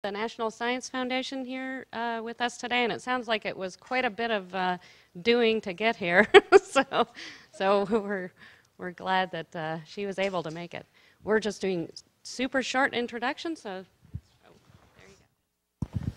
The National Science Foundation here with us today, and it sounds like it was quite a bit of doing to get here. so we're glad that she was able to make it. We're just doing super short introductions, so there you go.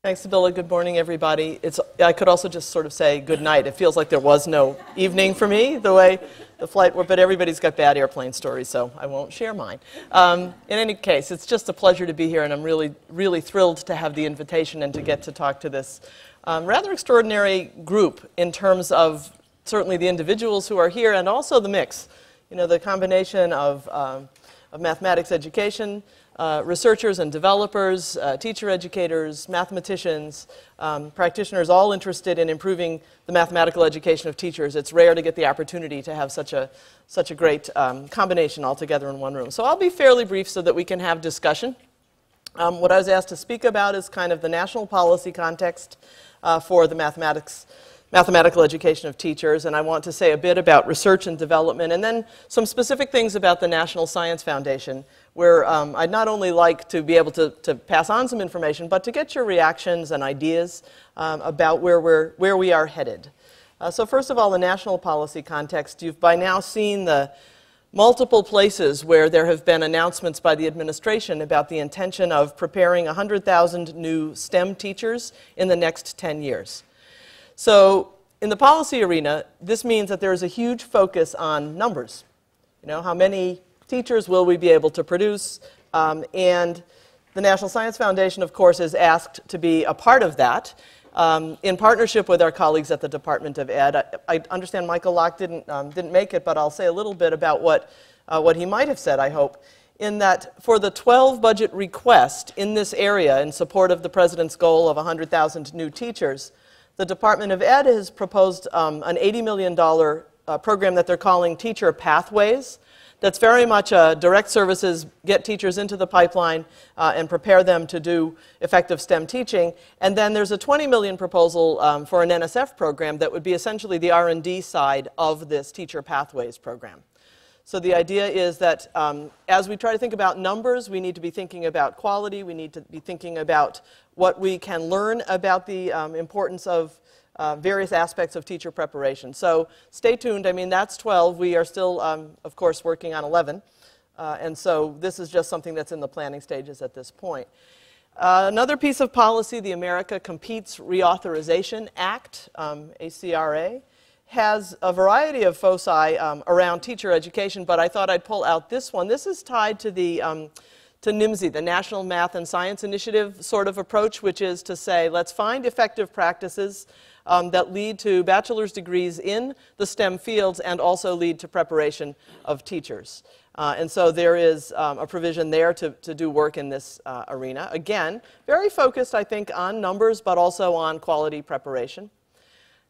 Thanks, Sibylla. Good morning, everybody. I could also just sort of say good night. It feels like there was no evening for me, the way the flight went, but everybody's got bad airplane stories, so I won't share mine. In any case, it's just a pleasure to be here, and I'm really, really thrilled to have the invitation and to get to talk to this rather extraordinary group in terms of certainly the individuals who are here and also the mix. You know, the combination of mathematics education, researchers and developers, teacher educators, mathematicians, practitioners, all interested in improving the mathematical education of teachers. It's rare to get the opportunity to have such a great combination all together in one room. So I'll be fairly brief so that we can have discussion. What I was asked to speak about is kind of the national policy context for the mathematical education of teachers, and I want to say a bit about research and development, and then some specific things about the National Science Foundation, where I'd not only like to be able to pass on some information, but to get your reactions and ideas about where we are headed. So first of all, the national policy context. You've by now seen the multiple places where there have been announcements by the administration about the intention of preparing 100,000 new STEM teachers in the next 10 years. So in the policy arena, this means that there is a huge focus on numbers. You know, how many teachers will we be able to produce? And the National Science Foundation, of course, is asked to be a part of that in partnership with our colleagues at the Department of Ed. I understand Michael Locke didn't make it, but I'll say a little bit about what he might have said, I hope, in that for the 12 budget request in this area in support of the President's goal of 100,000 new teachers, the Department of Ed has proposed an $80 million program that they're calling Teacher Pathways. That's very much direct services, get teachers into the pipeline and prepare them to do effective STEM teaching. And then there's a $20 million proposal for an NSF program that would be essentially the R&D side of this Teacher Pathways program. So the idea is that as we try to think about numbers, we need to be thinking about quality. We need to be thinking about what we can learn about the importance of various aspects of teacher preparation. So stay tuned. I mean, that's 12. We are still, of course, working on 11. And so this is just something that's in the planning stages at this point. Another piece of policy, the America Competes Reauthorization Act, ACRA, has a variety of foci around teacher education, but I thought I'd pull out this one. This is tied to the to NIMSI, the National Math and Science Initiative sort of approach, which is to say, let's find effective practices that lead to bachelor's degrees in the STEM fields and also lead to preparation of teachers. And so there is a provision there to do work in this arena. Again, very focused, I think, on numbers, but also on quality preparation.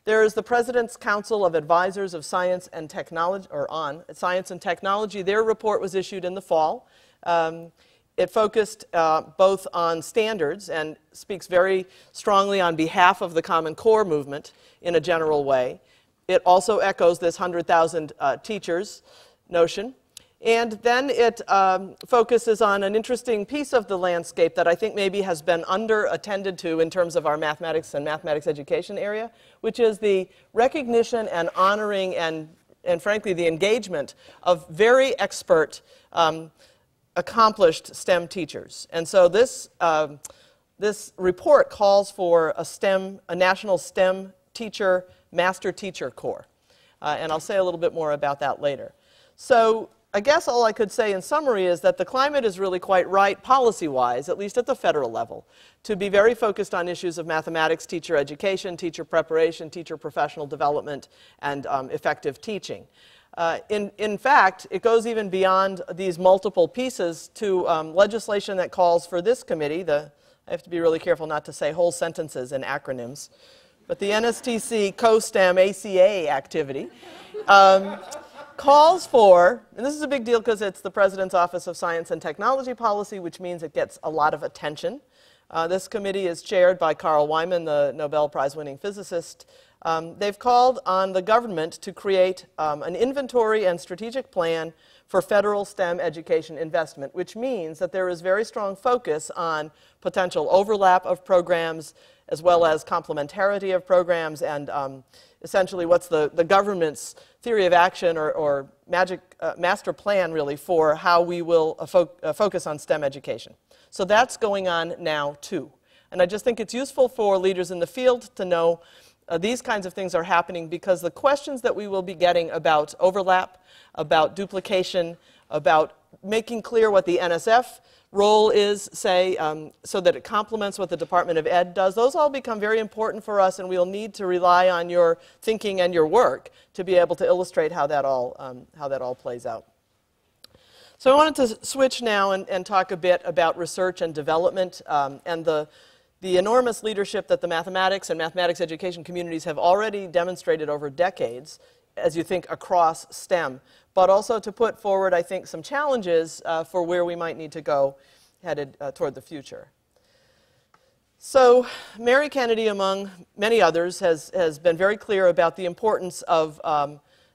There is the President's Council of Advisors of Science and Technology, or on Science and Technology. Their report was issued in the fall. It focused both on standards and speaks very strongly on behalf of the Common Core movement in a general way. It also echoes this 100,000 teachers notion. And then it focuses on an interesting piece of the landscape that I think maybe has been under-attended to in terms of our mathematics and mathematics education area, which is the recognition and honoring and frankly, the engagement of very expert, accomplished STEM teachers. And so this report calls for a national STEM teacher, master teacher corps. And I'll say a little bit more about that later. So I guess all I could say in summary is that the climate is really quite right policy-wise, at least at the federal level, to be very focused on issues of mathematics, teacher education, teacher preparation, teacher professional development, and effective teaching. In fact, it goes even beyond these multiple pieces to legislation that calls for this committee, I have to be really careful not to say whole sentences in acronyms, but the NSTC Co-STEM ACA activity, calls for, and this is a big deal because it's the President's Office of Science and Technology Policy, which means it gets a lot of attention. This committee is chaired by Carl Wyman, the Nobel Prize-winning physicist. They've called on the government to create an inventory and strategic plan for federal STEM education investment, which means that there is very strong focus on potential overlap of programs as well as complementarity of programs and essentially what's the government's theory of action or master plan really for how we will focus on STEM education. So that's going on now too. And I just think it's useful for leaders in the field to know these kinds of things are happening because the questions that we will be getting about overlap, about duplication, about making clear what the NSF role is, say, so that it complements what the Department of Ed does, those all become very important for us, and we'll need to rely on your thinking and your work to be able to illustrate how that all plays out. So I wanted to switch now and talk a bit about research and development and the enormous leadership that the mathematics and mathematics education communities have already demonstrated over decades as you think across STEM, but also to put forward, I think, some challenges for where we might need to go headed toward the future. So Mary Kennedy, among many others, has been very clear about the importance of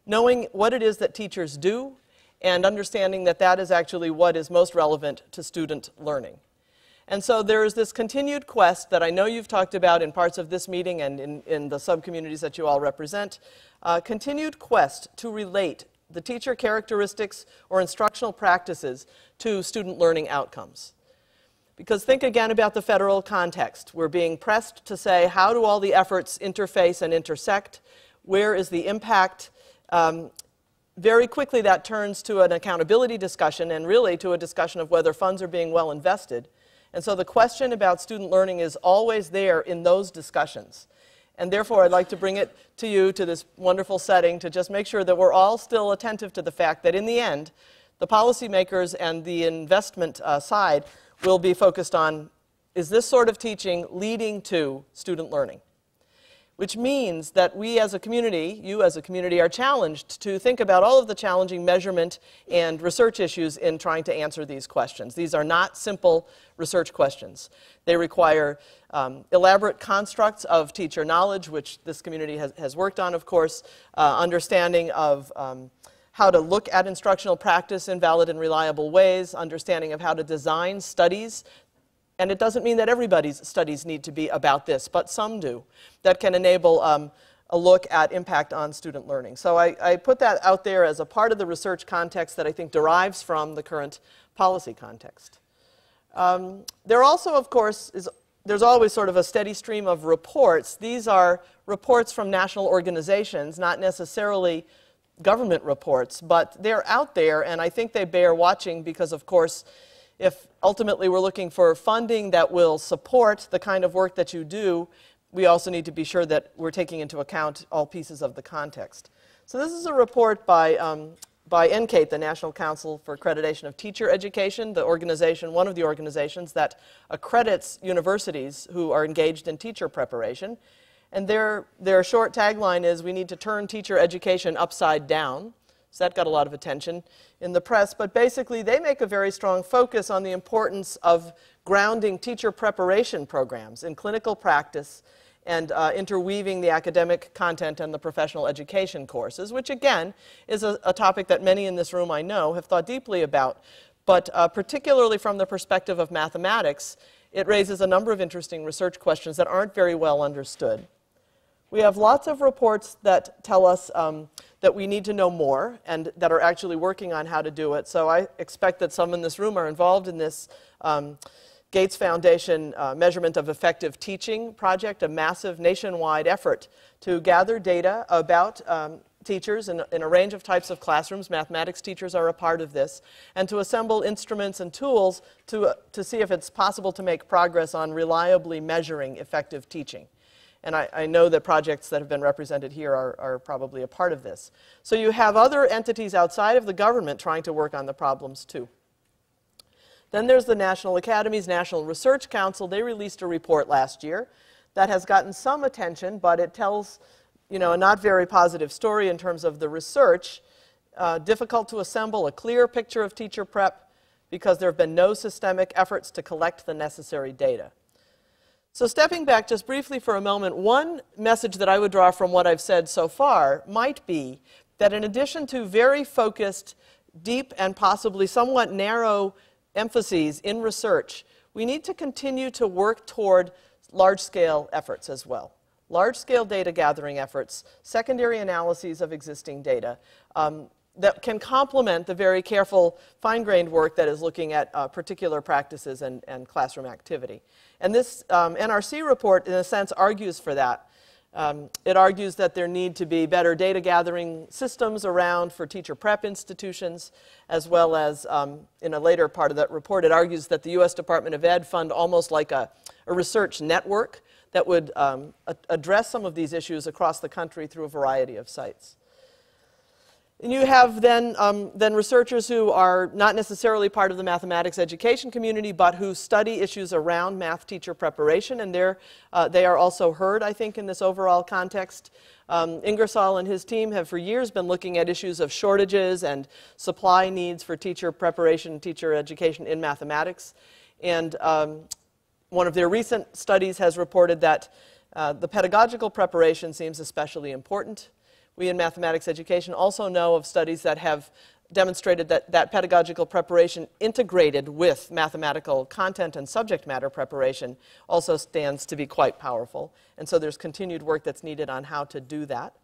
knowing what it is that teachers do and understanding that that is actually what is most relevant to student learning. And so there is this continued quest that I know you've talked about in parts of this meeting and in the sub-communities that you all represent, continued quest to relate the teacher characteristics or instructional practices to student learning outcomes. Because think again about the federal context. We're being pressed to say, how do all the efforts interface and intersect? Where is the impact? Very quickly that turns to an accountability discussion and really to a discussion of whether funds are being well invested. And so the question about student learning is always there in those discussions. And therefore, I'd like to bring it to you, to this wonderful setting, to just make sure that we're all still attentive to the fact that in the end, the policymakers and the investment side will be focused on, is this sort of teaching leading to student learning? Which means that we as a community, you as a community, are challenged to think about all of the challenging measurement and research issues in trying to answer these questions. These are not simple research questions. They require elaborate constructs of teacher knowledge, which this community has worked on, of course, understanding of how to look at instructional practice in valid and reliable ways, understanding of how to design studies. And it doesn't mean that everybody's studies need to be about this, but some do, that can enable a look at impact on student learning. So I put that out there as a part of the research context that I think derives from the current policy context. There also, of course, there's always sort of a steady stream of reports. These are reports from national organizations, not necessarily government reports, but they're out there, and I think they bear watching because, of course, if ultimately we're looking for funding that will support the kind of work that you do, we also need to be sure that we're taking into account all pieces of the context. So this is a report by NCATE, the National Council for Accreditation of Teacher Education, the organization, one of the organizations that accredits universities who are engaged in teacher preparation. And their short tagline is, we need to turn teacher education upside down. So that got a lot of attention in the press. But basically, they make a very strong focus on the importance of grounding teacher preparation programs in clinical practice and interweaving the academic content and the professional education courses, which, again, is a topic that many in this room I know have thought deeply about. But particularly from the perspective of mathematics, it raises a number of interesting research questions that aren't very well understood. We have lots of reports that tell us that we need to know more and that are actually working on how to do it. So I expect that some in this room are involved in this Gates Foundation Measurement of Effective Teaching project, a massive nationwide effort to gather data about teachers in a range of types of classrooms. Mathematics teachers are a part of this, and to assemble instruments and tools to see if it's possible to make progress on reliably measuring effective teaching. And I know that projects that have been represented here are probably a part of this. So you have other entities outside of the government trying to work on the problems too. Then there's the National Academies, National Research Council. They released a report last year that has gotten some attention, but it tells, a not very positive story in terms of the research. Difficult to assemble a clear picture of teacher prep because there have been no systemic efforts to collect the necessary data. So stepping back just briefly for a moment, one message that I would draw from what I've said so far might be that in addition to very focused deep and possibly somewhat narrow emphases in research, we need to continue to work toward large-scale efforts as well. Large-scale data gathering efforts, secondary analyses of existing data that can complement the very careful, fine-grained work that is looking at particular practices and classroom activity. And this NRC report, in a sense, argues for that. It argues that there need to be better data gathering systems around for teacher prep institutions, as well as, in a later part of that report, it argues that the U.S. Department of Ed fund almost like a research network that would address some of these issues across the country through a variety of sites. And you have then researchers who are not necessarily part of the mathematics education community, but who study issues around math teacher preparation, and they are also heard, I think, in this overall context. Ingersoll and his team have for years been looking at issues of shortages and supply needs for teacher preparation, teacher education in mathematics. And one of their recent studies has reported that the pedagogical preparation seems especially important. We in mathematics education also know of studies that have demonstrated that pedagogical preparation integrated with mathematical content and subject matter preparation also stands to be quite powerful. And so there's continued work that's needed on how to do that.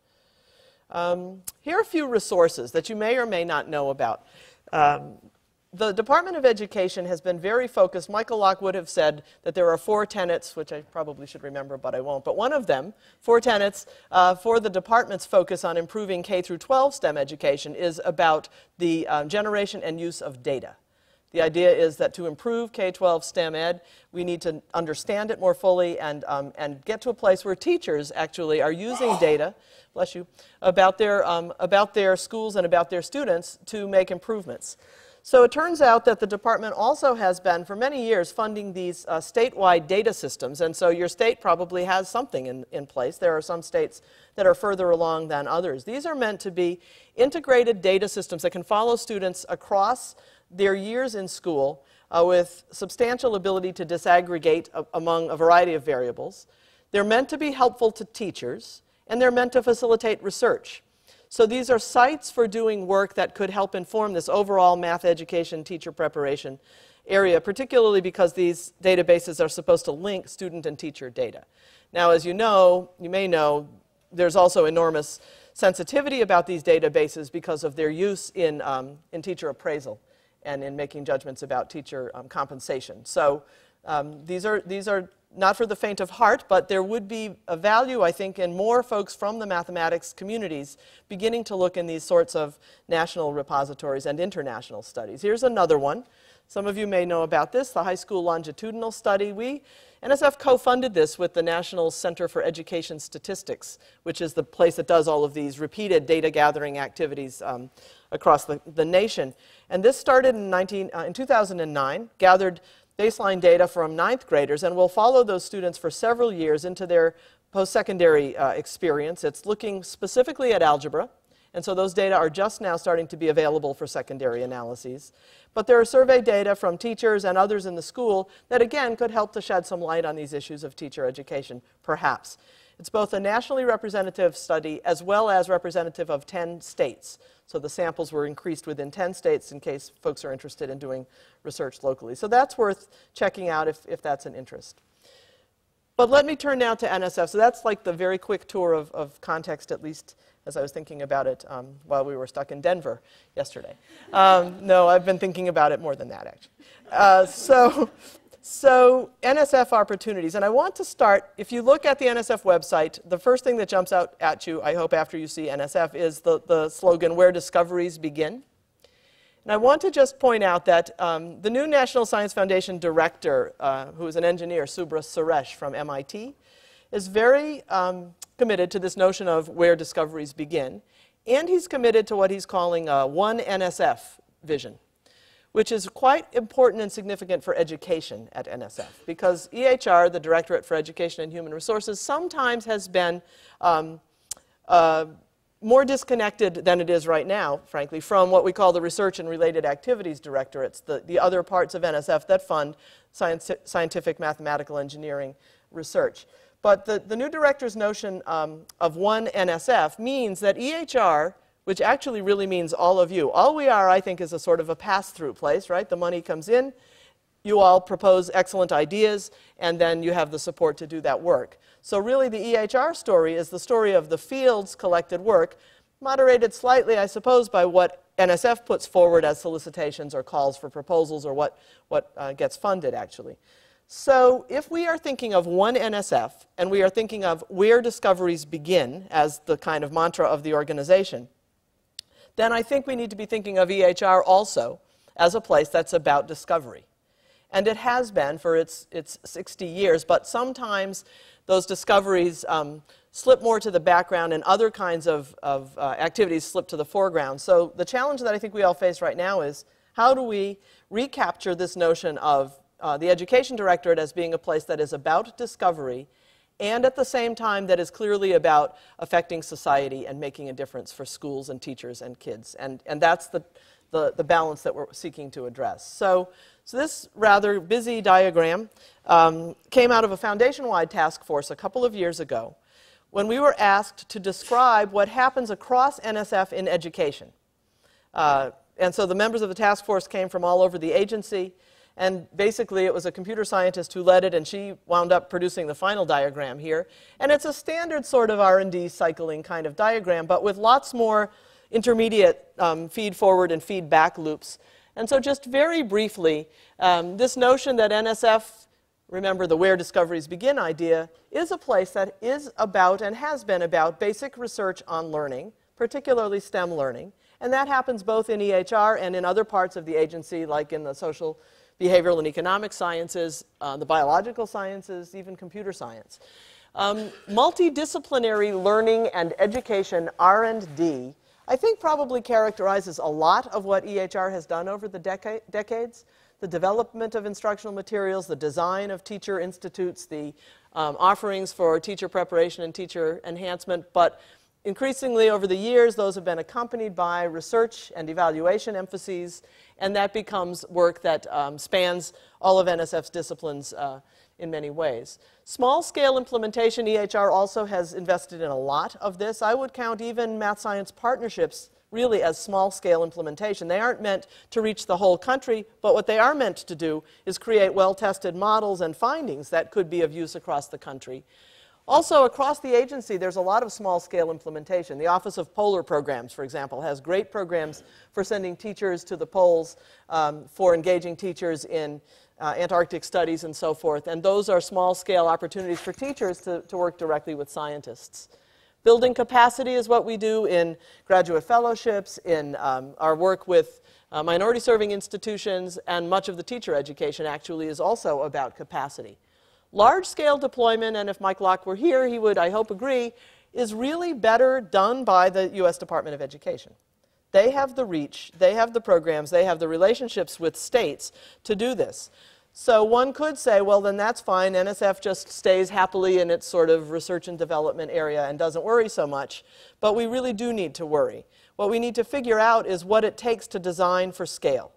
Here are a few resources that you may or may not know about. The Department of Education has been very focused. Michael Locke would have said that there are 4 tenets, which I probably should remember, but I won't. But one of them, 4 tenets for the department's focus on improving K through 12 STEM education is about the generation and use of data. The idea is that to improve K-12 STEM ed, we need to understand it more fully and get to a place where teachers actually are using data, bless you, about their schools and about their students to make improvements. So it turns out that the department also has been, for many years, funding these statewide data systems. And so your state probably has something in place. There are some states that are further along than others. These are meant to be integrated data systems that can follow students across their years in school with substantial ability to disaggregate among a variety of variables. They're meant to be helpful to teachers, and they're meant to facilitate research. So these are sites for doing work that could help inform this overall math education teacher preparation area, particularly because these databases are supposed to link student and teacher data. Now, as you may know, there's also enormous sensitivity about these databases because of their use in teacher appraisal and in making judgments about teacher compensation. So these are not for the faint of heart, but there would be a value, I think, in more folks from the mathematics communities beginning to look in these sorts of national repositories and international studies. Here's another one. Some of you may know about this, the high school longitudinal study. NSF co-funded this with the National Center for Education Statistics, which is the place that does all of these repeated data gathering activities across the nation. And this started in 2009, gathered baseline data from 9th graders, and will follow those students for several years into their post-secondary experience. It's looking specifically at algebra, and so those data are just now starting to be available for secondary analyses. But there are survey data from teachers and others in the school that, again, could help to shed some light on these issues of teacher education, perhaps. It's both a nationally representative study as well as representative of 10 states. So the samples were increased within 10 states in case folks are interested in doing research locally. So that's worth checking out if that's an interest. But let me turn now to NSF. So that's like the very quick tour of context, at least as I was thinking about it while we were stuck in Denver yesterday. No, I've been thinking about it more than that, actually. So NSF opportunities, and I want to start, if you look at the NSF website, the first thing that jumps out at you, I hope after you see NSF, is the slogan, "Where Discoveries Begin." And I want to just point out that the new National Science Foundation director, who is an engineer, Subra Suresh from MIT, is very committed to this notion of where discoveries begin. And he's committed to what he's calling a one NSF vision, which is quite important and significant for education at NSF, because EHR, the Directorate for Education and Human Resources, sometimes has been more disconnected than it is right now, frankly, from what we call the Research and Related Activities Directorates, the other parts of NSF that fund scientific mathematical engineering research. But the new director's notion of one NSF means that EHR, which actually really means all of you. All we are, I think, is a sort of a pass-through place, right? The money comes in, you all propose excellent ideas, and then you have the support to do that work. So really the EHR story is the story of the field's collected work, moderated slightly, I suppose, by what NSF puts forward as solicitations or calls for proposals, or what gets funded, actually. So if we are thinking of one NSF, and we are thinking of where discoveries begin as the kind of mantra of the organization, then I think we need to be thinking of EHR also as a place that's about discovery. And it has been for its 60 years, but sometimes those discoveries slip more to the background, and other kinds of activities slip to the foreground. So the challenge that I think we all face right now is, how do we recapture this notion of the Education Directorate as being a place that is about discovery, and at the same time that is clearly about affecting society and making a difference for schools and teachers and kids. And that's the balance that we're seeking to address. So this rather busy diagram came out of a foundation-wide task force a couple of years ago, when we were asked to describe what happens across NSF in education. And so the members of the task force came from all over the agency, and basically it was a computer scientist who led it, and she wound up producing the final diagram here. And it's a standard sort of R&D cycling kind of diagram, but with lots more intermediate feed-forward and feedback loops. And so just very briefly, this notion that NSF, remember the where discoveries begin idea, is a place that is about and has been about basic research on learning, particularly STEM learning. And that happens both in EHR and in other parts of the agency, like in the social, behavioral, and economic sciences, the biological sciences, even computer science. Multidisciplinary learning and education, R&D, I think probably characterizes a lot of what EHR has done over the decades. The development of instructional materials, the design of teacher institutes, the offerings for teacher preparation and teacher enhancement. But increasingly over the years, those have been accompanied by research and evaluation emphases, and that becomes work that spans all of NSF's disciplines in many ways. Small-scale implementation, EHR also has invested in a lot of this. I would count even math-science partnerships really as small-scale implementation. They aren't meant to reach the whole country, but what they are meant to do is create well-tested models and findings that could be of use across the country. Also, across the agency, there's a lot of small-scale implementation. The Office of Polar Programs, for example, has great programs for sending teachers to the poles, for engaging teachers in Antarctic studies and so forth. And those are small-scale opportunities for teachers to work directly with scientists. Building capacity is what we do in graduate fellowships, in our work with minority-serving institutions, and much of the teacher education actually is also about capacity. Large-scale deployment, and if Mike Locke were here, he would, I hope, agree, is really better done by the U.S. Department of Education. They have the reach, they have the programs, they have the relationships with states to do this. So one could say, well, then that's fine. NSF just stays happily in its sort of research and development area and doesn't worry so much. But we really do need to worry. What we need to figure out is what it takes to design for scale.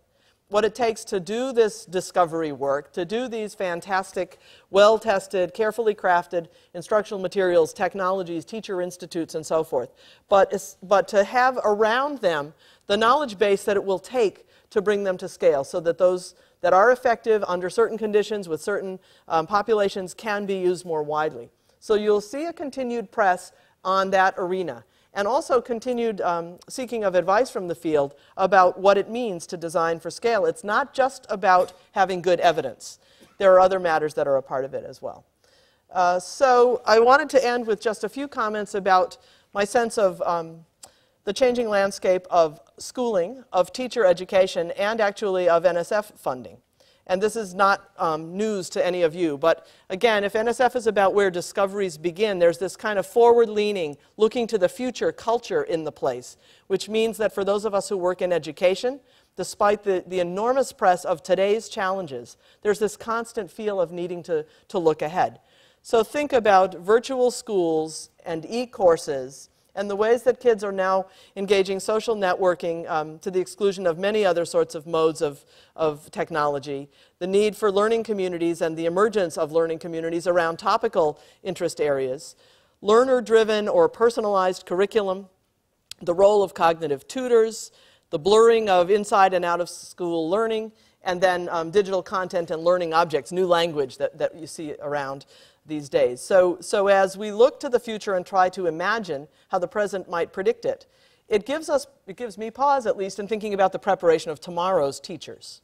What it takes to do this discovery work, to do these fantastic, well-tested, carefully crafted instructional materials, technologies, teacher institutes, and so forth. But to have around them the knowledge base that it will take to bring them to scale, so that those that are effective under certain conditions with certain populations can be used more widely. So you'll see a continued press on that arena, and also continued seeking of advice from the field about what it means to design for scale. It's not just about having good evidence. There are other matters that are a part of it as well. So I wanted to end with just a few comments about my sense of the changing landscape of schooling, of teacher education, and actually of NSF funding. And this is not news to any of you, but again, if NSF is about where discoveries begin, there's this kind of forward-leaning, looking to the future culture in the place, which means that for those of us who work in education, despite the enormous press of today's challenges, there's this constant feel of needing to look ahead. So think about virtual schools and e-courses, and the ways that kids are now engaging social networking to the exclusion of many other sorts of modes of technology, the need for learning communities and the emergence of learning communities around topical interest areas, learner-driven or personalized curriculum, the role of cognitive tutors, the blurring of inside and out of school learning, and then digital content and learning objects, new language that you see around these days. So as we look to the future and try to imagine how the present might predict it, it gives me pause, at least, in thinking about the preparation of tomorrow's teachers.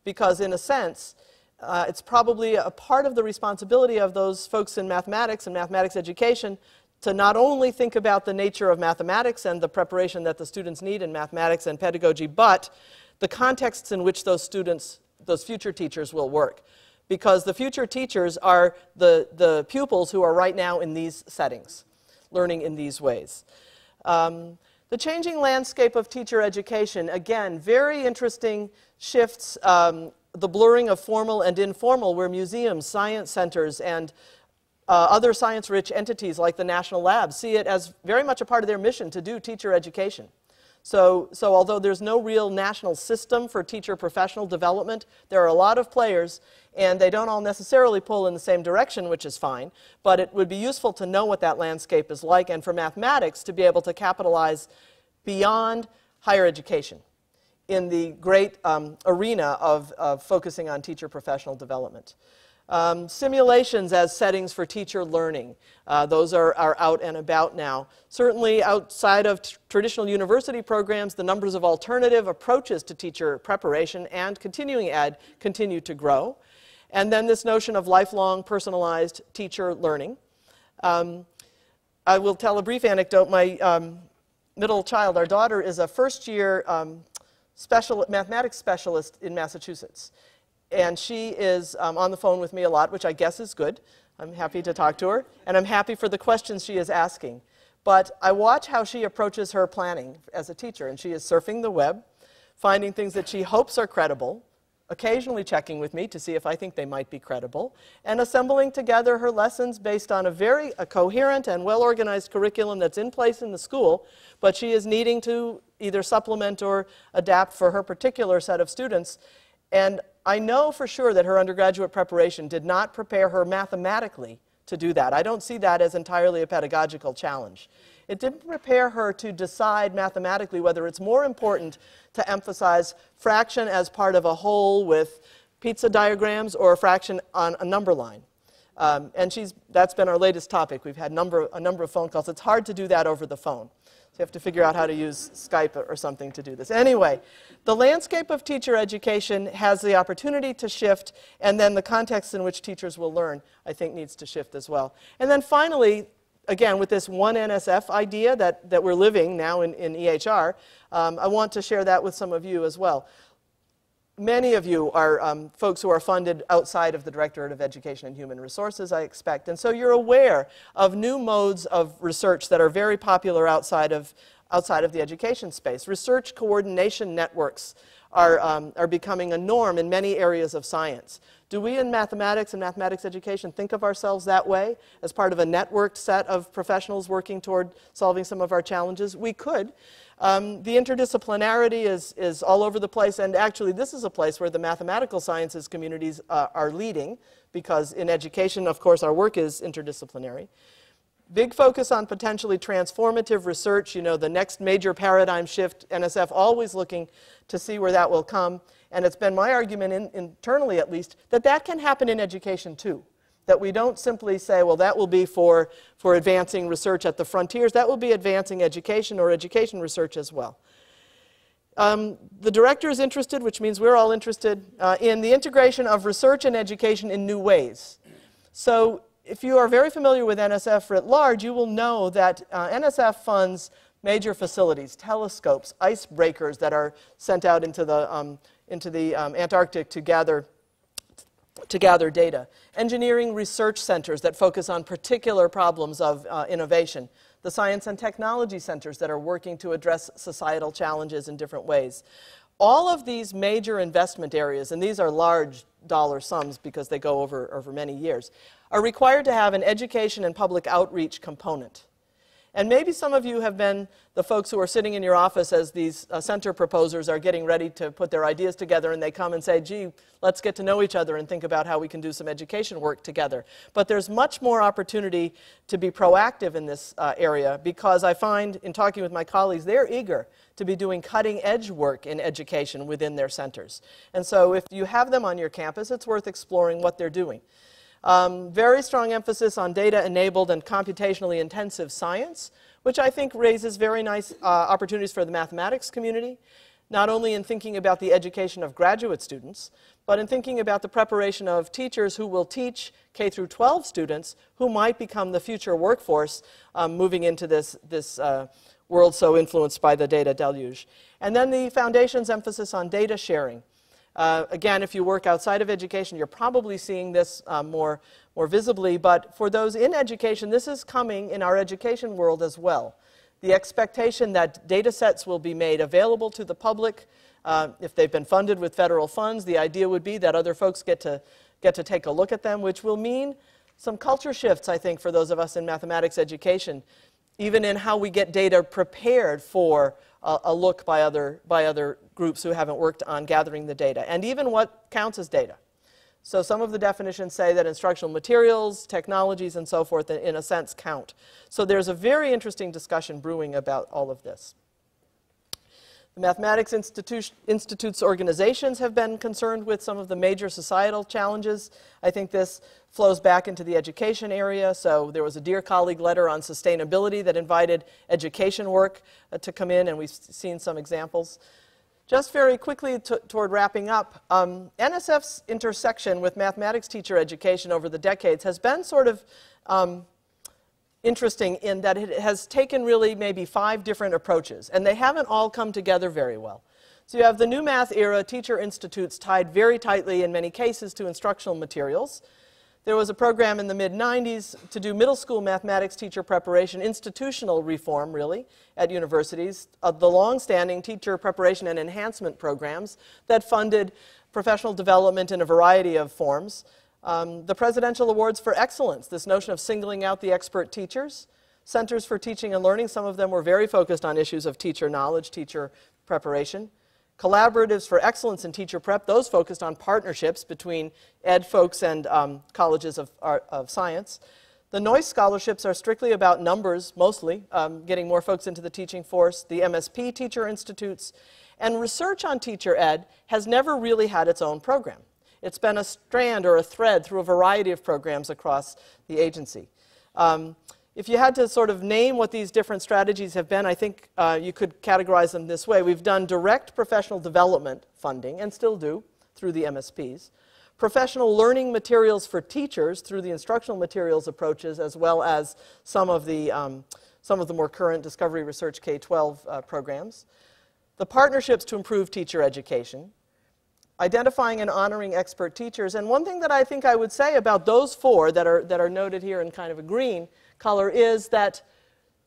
Because in a sense, it's probably a part of the responsibility of those folks in mathematics and mathematics education to not only think about the nature of mathematics and the preparation that the students need in mathematics and pedagogy, but the contexts in which those students, those future teachers, will work. Because the future teachers are the pupils who are right now in these settings, learning in these ways. The changing landscape of teacher education, again, very interesting shifts, the blurring of formal and informal, where museums, science centers, and other science-rich entities like the National Labs see it as very much a part of their mission to do teacher education. So although there's no real national system for teacher professional development, there are a lot of players, and they don't all necessarily pull in the same direction, which is fine, but it would be useful to know what that landscape is like, and for mathematics to be able to capitalize beyond higher education in the great arena of focusing on teacher professional development. Simulations as settings for teacher learning. Those are out and about now. Certainly outside of traditional university programs, the numbers of alternative approaches to teacher preparation and continuing ed continue to grow. And then this notion of lifelong personalized teacher learning. I will tell a brief anecdote. My middle child, our daughter, is a first-year mathematics specialist in Massachusetts. And she is on the phone with me a lot, which I guess is good. I'm happy to talk to her, and I'm happy for the questions she is asking. But I watch how she approaches her planning as a teacher, and she is surfing the web, finding things that she hopes are credible, occasionally checking with me to see if I think they might be credible, and assembling together her lessons based on a coherent and well-organized curriculum that's in place in the school, but she is needing to either supplement or adapt for her particular set of students. And I know for sure that her undergraduate preparation did not prepare her mathematically to do that. I don't see that as entirely a pedagogical challenge. It didn't prepare her to decide mathematically whether it's more important to emphasize fraction as part of a whole with pizza diagrams or a fraction on a number line. And that's been our latest topic. We've had a number of phone calls. It's hard to do that over the phone. So you have to figure out how to use Skype or something to do this. Anyway, the landscape of teacher education has the opportunity to shift, and then the context in which teachers will learn, I think, needs to shift as well. And then finally, again, with this one NSF idea that we're living now in EHR, I want to share that with some of you as well. Many of you are folks who are funded outside of the Directorate of Education and Human Resources, I expect. And so you're aware of new modes of research that are very popular outside of the education space. Research coordination networks are becoming a norm in many areas of science. Do we in mathematics and mathematics education think of ourselves that way, as part of a networked set of professionals working toward solving some of our challenges? We could. The interdisciplinarity is all over the place, and actually this is a place where the mathematical sciences communities are leading, because in education, of course, our work is interdisciplinary. Big focus on potentially transformative research, you know, the next major paradigm shift, NSF always looking to see where that will come. And it's been my argument, internally at least, that can happen in education too. That we don't simply say, well, that will be for advancing research at the frontiers. That will be advancing education or education research as well. The director is interested, which means we're all interested, in the integration of research and education in new ways. So if you are very familiar with NSF writ large, you will know that NSF funds major facilities, telescopes, icebreakers that are sent out into the Antarctic to gather data, engineering research centers that focus on particular problems of innovation, the science and technology centers that are working to address societal challenges in different ways. All of these major investment areas, and these are large dollar sums because they go over many years, are required to have an education and public outreach component. And maybe some of you have been the folks who are sitting in your office as these center proposers are getting ready to put their ideas together, and they come and say, gee, let's get to know each other and think about how we can do some education work together. But there's much more opportunity to be proactive in this area, because I find in talking with my colleagues, they're eager to be doing cutting-edge work in education within their centers. And so if you have them on your campus, it's worth exploring what they're doing. Very strong emphasis on data-enabled and computationally intensive science, which I think raises very nice opportunities for the mathematics community, not only in thinking about the education of graduate students, but in thinking about the preparation of teachers who will teach K through 12 students who might become the future workforce moving into this world so influenced by the data deluge. And then the foundation's emphasis on data sharing. Again, if you work outside of education, you're probably seeing this more visibly, but for those in education, this is coming in our education world as well. The expectation that data sets will be made available to the public, if they've been funded with federal funds, the idea would be that other folks get to take a look at them, which will mean some culture shifts, I think, for those of us in mathematics education, even in how we get data prepared for a look by other groups who haven't worked on gathering the data, and even what counts as data. So some of the definitions say that instructional materials, technologies, and so forth, in a sense, count. So there's a very interesting discussion brewing about all of this. The Mathematics Institute's organizations have been concerned with some of the major societal challenges. I think this flows back into the education area. So there was a Dear Colleague letter on sustainability that invited education work to come in, and we've seen some examples. Just very quickly toward wrapping up, NSF's intersection with mathematics teacher education over the decades has been sort of interesting in that it has taken really maybe 5 different approaches, and they haven't all come together very well. So you have the new math era teacher institutes tied very tightly in many cases to instructional materials. There was a program in the mid-90s to do middle school mathematics teacher preparation, institutional reform really, at universities, the long-standing teacher preparation and enhancement programs that funded professional development in a variety of forms. The Presidential Awards for Excellence, this notion of singling out the expert teachers. Centers for Teaching and Learning, some of them were very focused on issues of teacher knowledge, teacher preparation. Collaboratives for Excellence in Teacher Prep, those focused on partnerships between ed folks and colleges of science. The Noyce scholarships are strictly about numbers, mostly, getting more folks into the teaching force. The MSP Teacher Institutes. And research on teacher ed has never really had its own program. It's been a strand or a thread through a variety of programs across the agency. If you had to sort of name what these different strategies have been, I think you could categorize them this way. We've done direct professional development funding, and still do, through the MSPs. Professional learning materials for teachers through the instructional materials approaches, as well as some of the more current Discovery Research K-12 programs. The partnerships to improve teacher education. Identifying and honoring expert teachers. And one thing that I think I would say about those 4 that are noted here in kind of a green color is that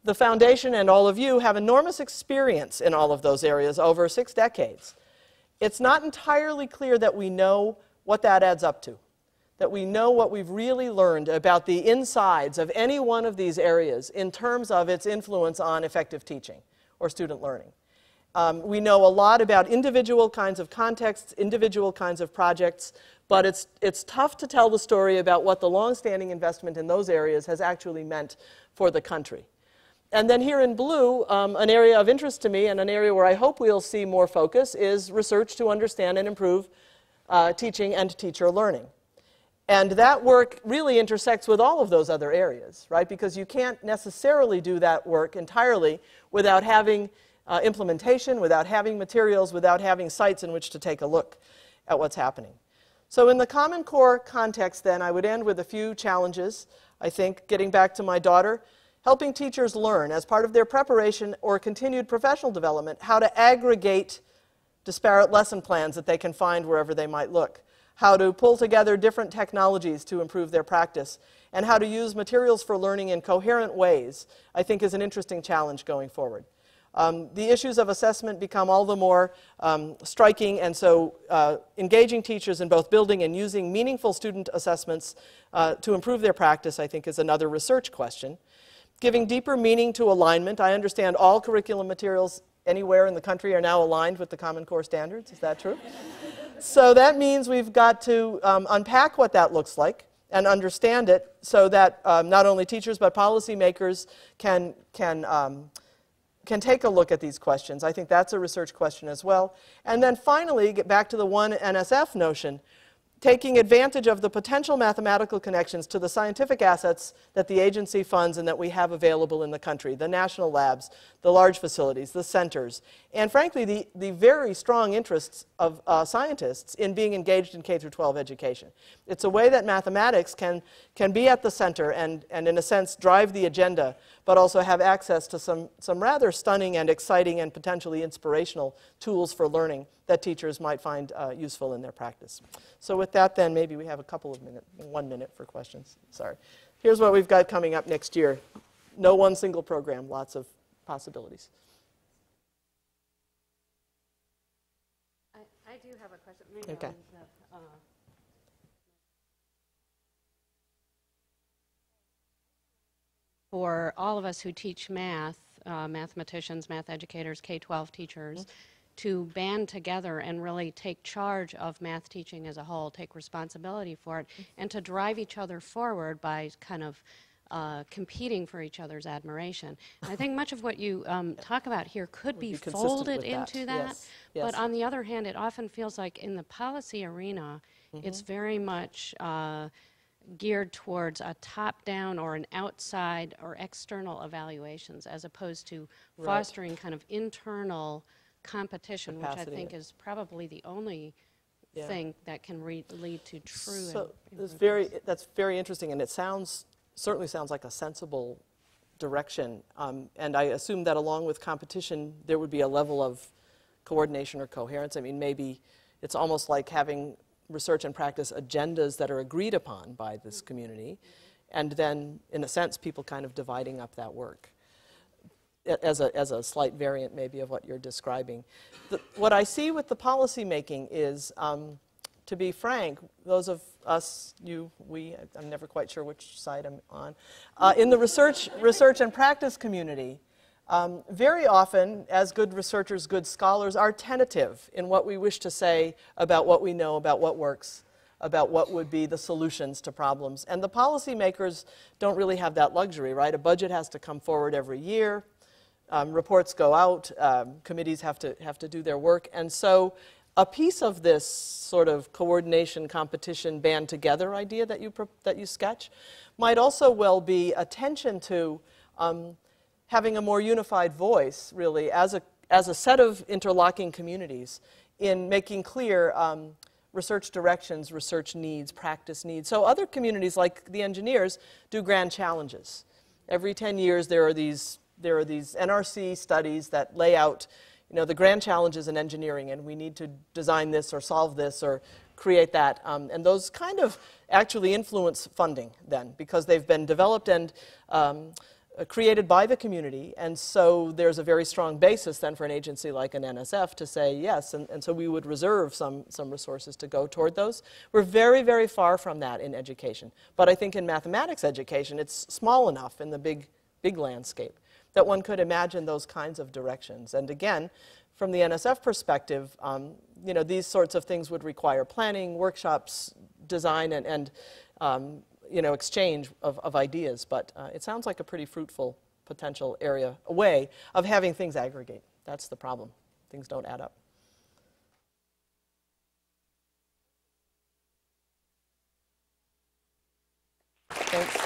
the foundation and all of you have enormous experience in all of those areas over 6 decades. It's not entirely clear that we know what that adds up to, that we know what we've really learned about the insides of any one of these areas in terms of its influence on effective teaching or student learning. We know a lot about individual kinds of contexts, individual kinds of projects, but it's tough to tell the story about what the long-standing investment in those areas has actually meant for the country. And then here in blue, an area of interest to me and an area where I hope we'll see more focus is research to understand and improve teaching and teacher learning. And that work really intersects with all of those other areas, right? Because you can't necessarily do that work entirely without having implementation, without having materials, without having sites in which to take a look at what's happening. So in the Common Core context then, I would end with a few challenges. I think, getting back to my daughter, helping teachers learn as part of their preparation or continued professional development how to aggregate disparate lesson plans that they can find wherever they might look, how to pull together different technologies to improve their practice, and how to use materials for learning in coherent ways, I think is an interesting challenge going forward. The issues of assessment become all the more striking, and so engaging teachers in both building and using meaningful student assessments to improve their practice, I think, is another research question. Giving deeper meaning to alignment. I understand all curriculum materials anywhere in the country are now aligned with the Common Core standards. Is that true? So that means we've got to unpack what that looks like and understand it so that not only teachers but policymakers can take a look at these questions. I think that's a research question as well. And then finally, get back to the one NSF notion, taking advantage of the potential mathematical connections to the scientific assets that the agency funds and that we have available in the country, the national labs, the large facilities, the centers, and frankly, the very strong interests of scientists in being engaged in K-12 education. It's a way that mathematics can be at the center and in a sense, drive the agenda, but also have access to some rather stunning and exciting and potentially inspirational tools for learning that teachers might find useful in their practice. So with that, then, maybe we have a couple of minutes, 1 minute for questions. Sorry. Here's what we've got coming up next year. No one single program, lots of possibilities. I do have a question. Maybe Okay. For all of us who teach math, mathematicians, math educators, K-12 teachers, to band together and really take charge of math teaching as a whole, take responsibility for it, and to drive each other forward by kind of competing for each other's admiration. And I think much of what you talk about here could be folded into that, Yes. Yes. but on the other hand, it often feels like in the policy arena, it's very much geared towards a top-down or an outside or external evaluations as opposed to fostering kind of internal competition, which I think is probably the only thing that can lead to true. So that's very interesting, and it certainly sounds like a sensible direction. And I assume that along with competition, there would be a level of coordination or coherence. I mean, maybe it's almost like having research and practice agendas that are agreed upon by this community, and then, in a sense, people kind of dividing up that work as a slight variant maybe of what you're describing. What I see with the policy making is, to be frank, those of us, you, we, I'm never quite sure which side I'm on, in the research and practice community, very often, as good researchers, good scholars, are tentative in what we wish to say about what we know, about what works, about what would be the solutions to problems. And the policymakers don't really have that luxury, right? A budget has to come forward every year. Reports go out, committees have to do their work, and so a piece of this sort of coordination, competition, band together idea that you sketch might also well be attention to having a more unified voice, really, as a set of interlocking communities in making clear research directions, research needs, practice needs. So other communities, like the engineers, do grand challenges. Every 10 years there are these NRC studies that lay out, the grand challenges in engineering, and we need to design this or solve this or create that. And those kind of actually influence funding then, because they've been developed and created by the community. And so there's a very strong basis then for an agency like an NSF to say yes, and so we would reserve some resources to go toward those. We're very, very far from that in education. But I think in mathematics education, it's small enough in the big landscape that one could imagine those kinds of directions. And again, from the NSF perspective, these sorts of things would require planning, workshops, design, and exchange of ideas. But it sounds like a pretty fruitful potential area, a way of having things aggregate. That's the problem. Things don't add up. Thanks.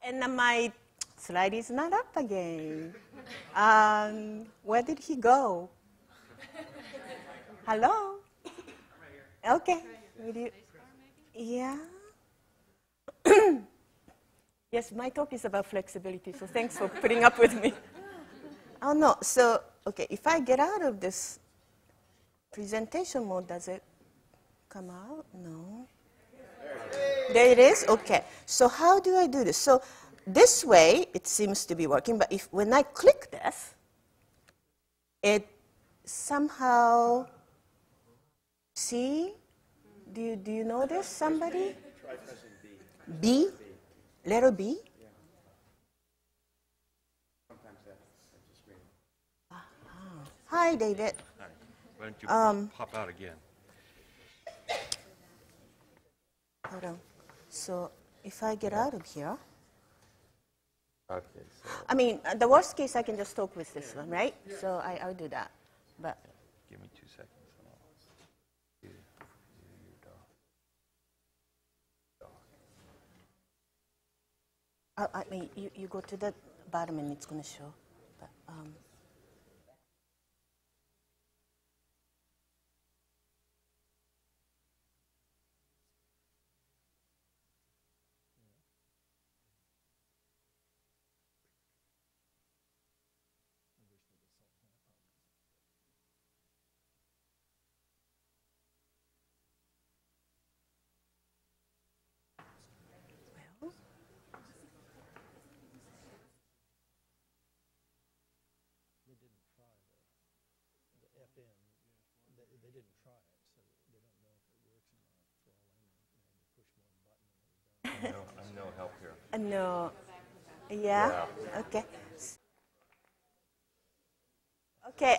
And my slide is not up again. Where did he go? Hello? Okay. Will you? Yeah. Yes, my talk is about flexibility, so thanks for putting up with me. Oh, no. So, okay, if I get out of this presentation mode, does it come out? No. There it is? Okay. So how do I do this? So this way, it seems to be working, but when I click this, it somehow, see? Do you know this, somebody? Try pressing B. B? Letter B? Yeah. Sometimes that's the screen. Hi, David. Hi. Why don't you pop out again? Hold on. So if I get out of here, Okay, so I mean, the worst case, I can just talk with this one, right? So I'll do that. But Give me 2 seconds. And I'll do your doc. I mean, you go to the bottom and it's going to show. But, well, They didn't try the FM. They didn't try it, so they don't know if it works or not. For all I know, they had to push one button and they were done. I'm no help here. no. Yeah? Okay. Okay.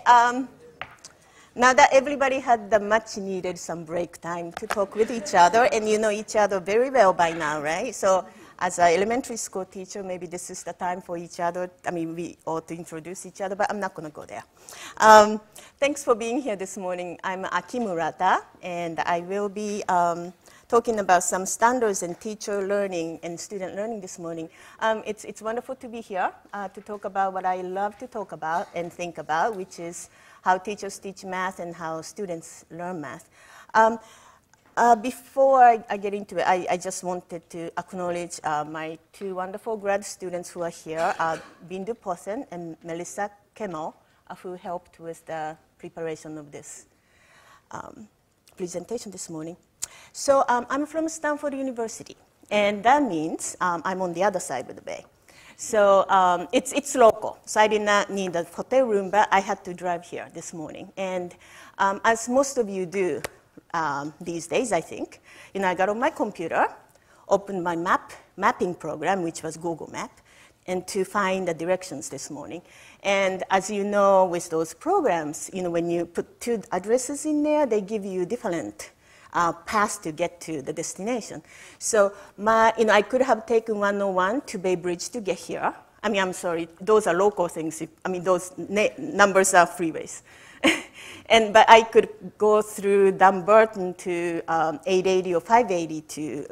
Now that everybody had the much needed some break time to talk with each other, and you know each other very well by now, right? So as an elementary school teacher, maybe this is the time for each other. I mean, we ought to introduce each other, but I'm not going to go there. Thanks for being here this morning. I'm Aki Murata, and I will be talking about some standards in teacher learning and student learning this morning. It's wonderful to be here to talk about what I love to talk about and think about, which is how teachers teach math and how students learn math. Before I get into it, I just wanted to acknowledge my 2 wonderful grad students who are here, Bindu Pothen and Melissa Kemmel, who helped with the preparation of this presentation this morning. So I'm from Stanford University, and that means I'm on the other side of the bay. So it's local, so I did not need a hotel room, but I had to drive here this morning. And as most of you do these days, I think, I got on my computer, opened my mapping program, which was Google Map, and to find the directions this morning. And as you know, with those programs, when you put two addresses in there, they give you different paths to get to the destination. So I could have taken 101 to Bay Bridge to get here. I mean, I'm sorry, those are local things. I mean, those numbers are freeways. But I could go through Dumbarton to 880 or 580 to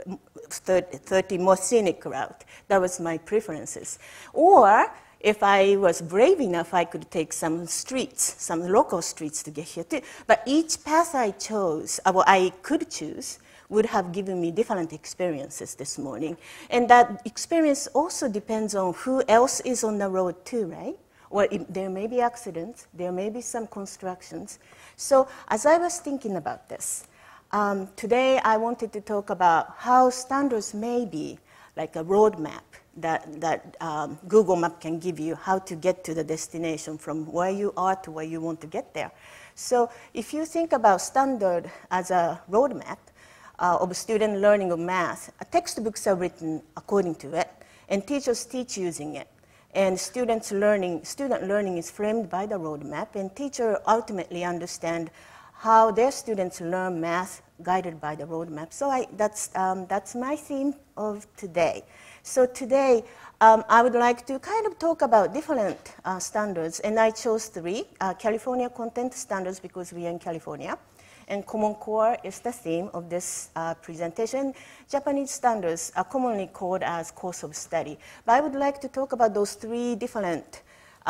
30 more scenic route. That was my preferences. Or if I was brave enough, I could take some streets, some local streets to get here too. But each path I chose, or I could choose, would have given me different experiences this morning. And that experience also depends on who else is on the road too, right? Or there may be accidents, there may be some constructions. So as I was thinking about this, today I wanted to talk about how standards may be like a roadmap that Google Map can give you how to get to the destination from where you are to where you want to get there. So if you think about standard as a roadmap of student learning of math, textbooks are written according to it, and teachers teach using it. And student learning is framed by the roadmap, and teachers ultimately understand how their students learn math guided by the roadmap. So that's my theme of today. So today, I would like to kind of talk about different standards, and I chose three. California content standards, because we are in California, and Common Core is the theme of this presentation. Japanese standards are commonly called as course of study. But I would like to talk about those three different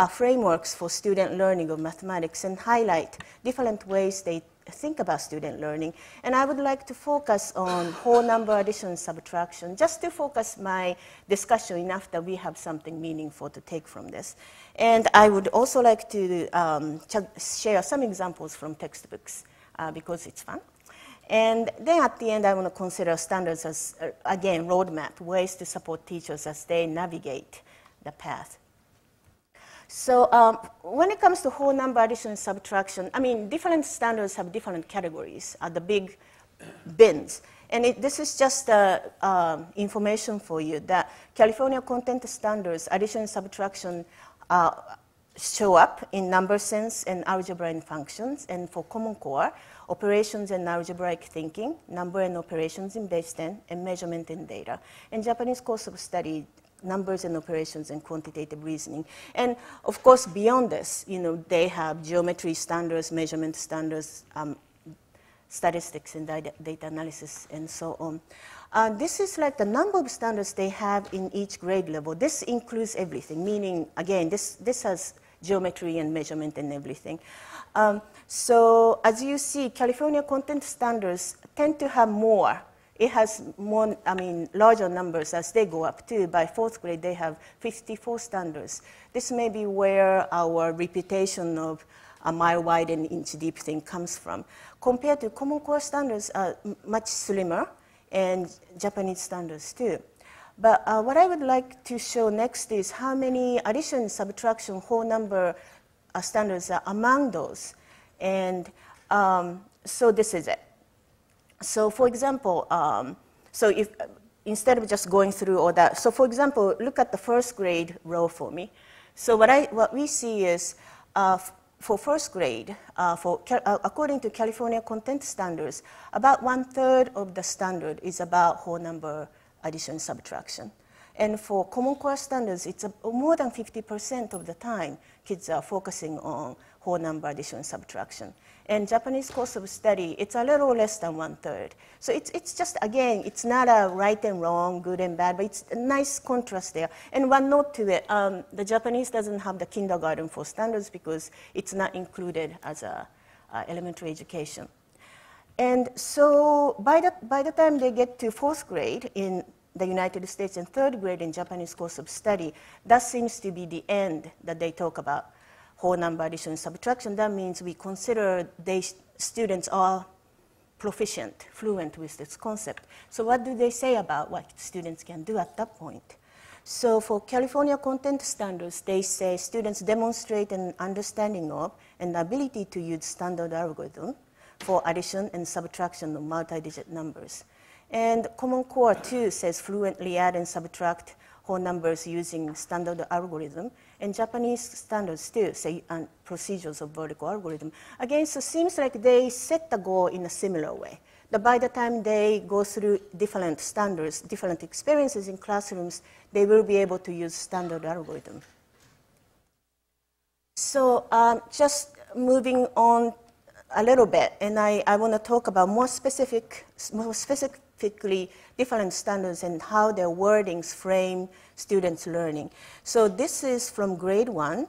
frameworks for student learning of mathematics and highlight different ways they think about student learning. And I would like to focus on whole number addition and subtraction, just to focus my discussion enough that we have something meaningful to take from this. And I would also like to share some examples from textbooks because it's fun. And then at the end, I want to consider standards as, again, roadmap, ways to support teachers as they navigate the path. So when it comes to whole number addition and subtraction, I mean, different standards have different categories, the big bins. And this is just information for you that California content standards, addition and subtraction, show up in number sense and algebra and functions. And for Common Core, operations and algebraic thinking, number and operations in base 10, and measurement and data. And Japanese course of study, numbers and operations and quantitative reasoning. And of course, beyond this, they have geometry standards, measurement standards, statistics and data analysis, and so on. This is like the number of standards they have in each grade level. This includes everything, meaning, again, this has geometry and measurement and everything. So as you see, California content standards tend to have more. It has more, larger numbers as they go up too. By fourth grade, they have 54 standards. This may be where our reputation of a mile wide and inch deep thing comes from. Compared to Common Core standards are much slimmer, and Japanese standards too. But what I would like to show next is how many addition, subtraction, whole number standards are among those. And so this is it. So for example, so if instead of just going through all that, so for example, look at the first grade row for me. So what we see is for first grade, according to California content standards, about 1/3 of the standard is about whole number addition, subtraction. And for Common Core standards, it's more than 50% of the time kids are focusing on whole number addition, subtraction. And Japanese course of study, it's a little less than 1/3. So it's just, again, it's not a right and wrong, good and bad, but it's a nice contrast there. And one note to it, the Japanese doesn't have the kindergarten for standards because it's not included as a elementary education. And so by the time they get to fourth grade in the United States and third grade in Japanese course of study, that seems to be the end that they talk about whole number addition and subtraction. That means we consider students are proficient, fluent with this concept. So what do they say about what students can do at that point? So for California content standards, they say students demonstrate an understanding of and ability to use standard algorithm for addition and subtraction of multi-digit numbers. And Common Core 2 says fluently add and subtract whole numbers using standard algorithm. And Japanese standards still say procedures of vertical algorithm. Again, so it seems like they set the goal in a similar way. That by the time they go through different standards, different experiences in classrooms, they will be able to use standard algorithm. So just moving on a little bit, and I want to talk about more specifically different standards and how their wordings frame students' learning. So this is from grade 1,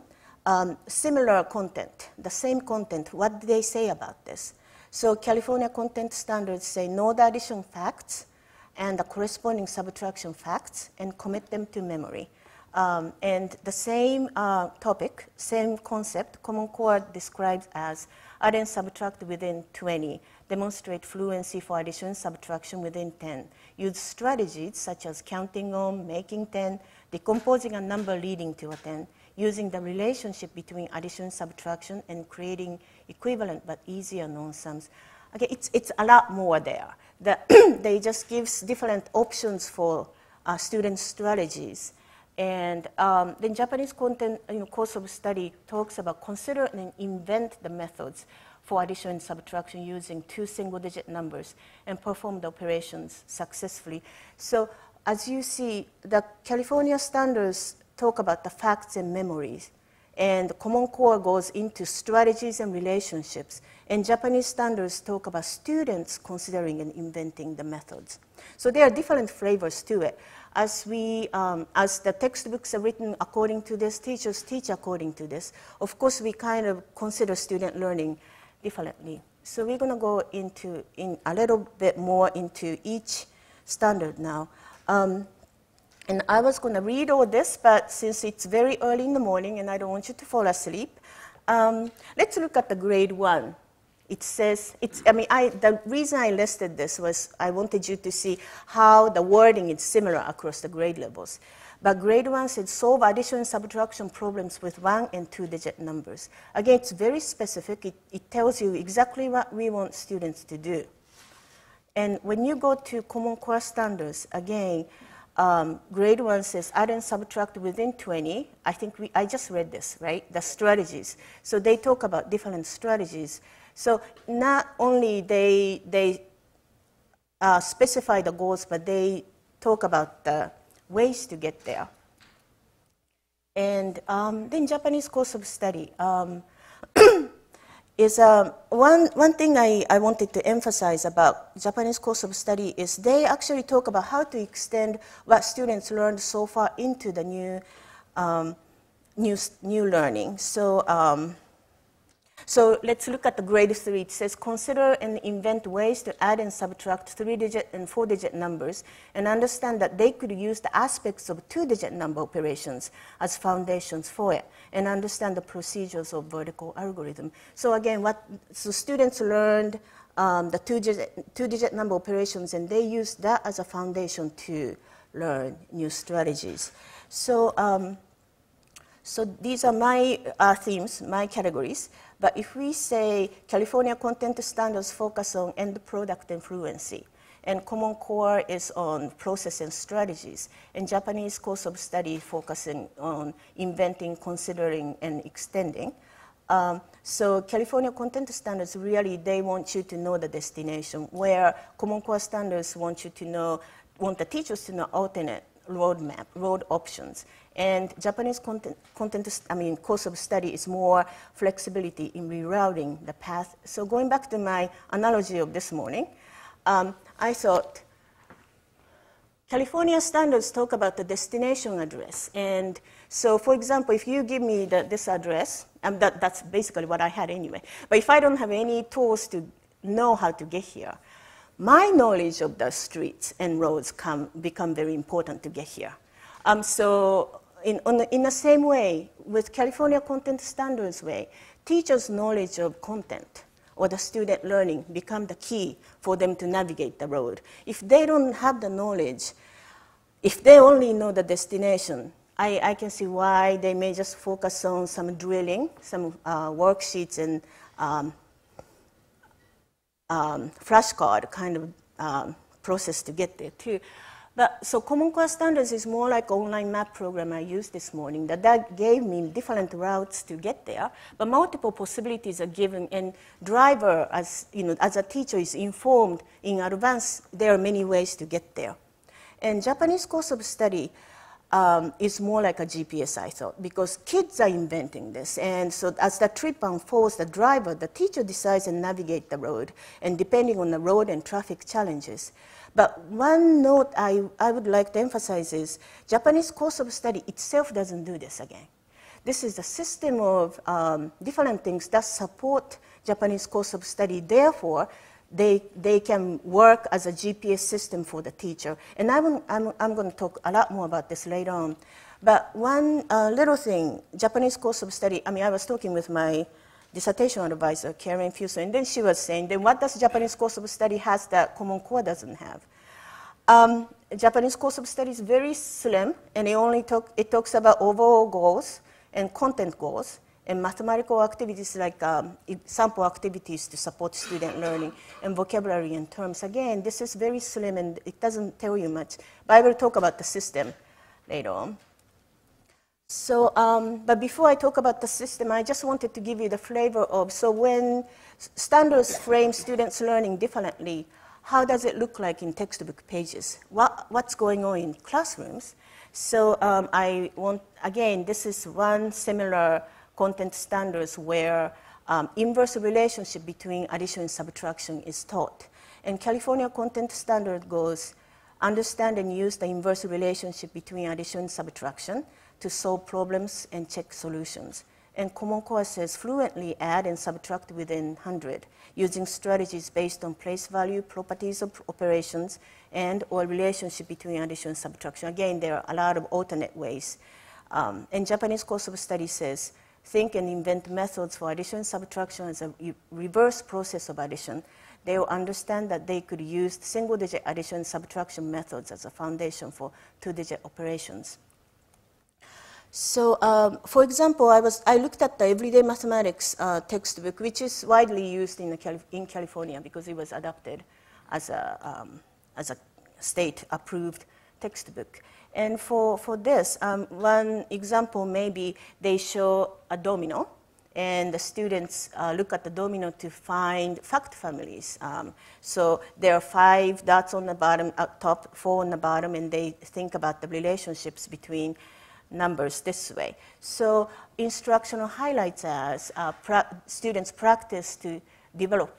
similar content, the same content. What do they say about this? So California content standards say know the addition facts and the corresponding subtraction facts and commit them to memory. And the same topic, same concept, Common Core describes as add and subtract within 20, demonstrate fluency for addition, subtraction within 10. Use strategies such as counting on, making 10, decomposing a number leading to a 10, using the relationship between addition, subtraction, and creating equivalent but easier non-sums. Okay, it's a lot more there. They just give different options for student strategies. And then Japanese content course of study talks about consider and invent the methods for addition and subtraction using 2 single-digit numbers and perform the operations successfully. So as you see, the California standards talk about the facts and memories, and Common Core goes into strategies and relationships, and Japanese standards talk about students considering and inventing the methods. So there are different flavors to it. As the textbooks are written according to this, teachers teach according to this. Of course, we kind of consider student learning differently. So we're going to go into a little bit more into each standard now. And I was going to read all this, but since it's very early in the morning and I don't want you to fall asleep, let's look at the grade 1. It says, the reason I listed this was I wanted you to see how the wording is similar across the grade levels. But grade 1 said solve addition and subtraction problems with 1 and 2-digit numbers. Again, it's very specific. It tells you exactly what we want students to do. And when you go to Common Core standards, again, grade 1 says add and subtract within 20. I just read this, right? The strategies. So they talk about different strategies. So not only they specify the goals, but they talk about the ways to get there. And then Japanese course of study is one thing I wanted to emphasize about Japanese course of study is they actually talk about how to extend what students learned so far into the new learning. So let's look at the grade 3. It says consider and invent ways to add and subtract 3-digit and 4-digit numbers and understand that they could use the aspects of 2-digit number operations as foundations for it and understand the procedures of vertical algorithm. So again, so students learned the 2-digit number operations and they used that as a foundation to learn new strategies. So these are my themes, my categories. But if we say California content standards focus on end product and fluency, and Common Core is on process and strategies, and Japanese course of study focusing on inventing, considering, and extending. So California content standards really, they want you to know the destination, where Common Core standards want the teachers to know alternate roadmap, road options. And Japanese course of study is more flexibility in rerouting the path. So going back to my analogy of this morning, I thought California standards talk about the destination address. And so, for example, if you give me this address, that's basically what I had anyway. But if I don't have any tools to know how to get here, my knowledge of the streets and roads become very important to get here. So in the same way, with California content standards way, teachers' knowledge of content or the student learning become the key for them to navigate the road. If they don't have the knowledge, if they only know the destination, I can see why they may just focus on some drilling, some worksheets and flashcard kind of process to get there too. But so Common Core Standards is more like an online map program I used this morning that gave me different routes to get there, but multiple possibilities are given, and driver, as a teacher, is informed in advance there are many ways to get there. And Japanese course of study is more like a GPS, I thought, because kids are inventing this. And so as the trip unfolds, the driver, the teacher decides to navigate the road, and depending on the road and traffic challenges. But one note I would like to emphasize is Japanese course of study itself doesn't do this again. This is a system of different things that support Japanese course of study. Therefore, they can work as a GPS system for the teacher. And I'm going to talk a lot more about this later on. But one little thing, Japanese course of study, I was talking with my dissertation advisor, Karen Fuso, and then she was saying, then what does Japanese course of study has that Common Core doesn't have? Japanese course of study is very slim, and it talks about overall goals and content goals, and mathematical activities like sample activities to support student learning, and vocabulary and terms. Again, this is very slim, and it doesn't tell you much. But I will talk about the system later on. So, but before I talk about the system, I just wanted to give you the flavor of, so when standards frame students' learning differently, how does it look like in textbook pages? What's going on in classrooms? So again, this is one similar content standards where inverse relationship between addition and subtraction is taught. And California content standard goes, understand and use the inverse relationship between addition and subtraction to solve problems and check solutions. And Common Core says fluently add and subtract within 100 using strategies based on place value, properties of operations, and or relationship between addition and subtraction. Again, there are a lot of alternate ways. And Japanese course of study says, think and invent methods for addition and subtraction as a reverse process of addition. They will understand that they could use single-digit addition and subtraction methods as a foundation for two-digit operations. So, for example, I looked at the Everyday Mathematics textbook, which is widely used in California because it was adopted as a state-approved textbook. And for this, one example maybe they show a domino, and the students look at the domino to find fact families. So there are 5 dots on the bottom, up top, 4 on the bottom, and they think about the relationships between numbers this way. So instructional highlights as students practice to develop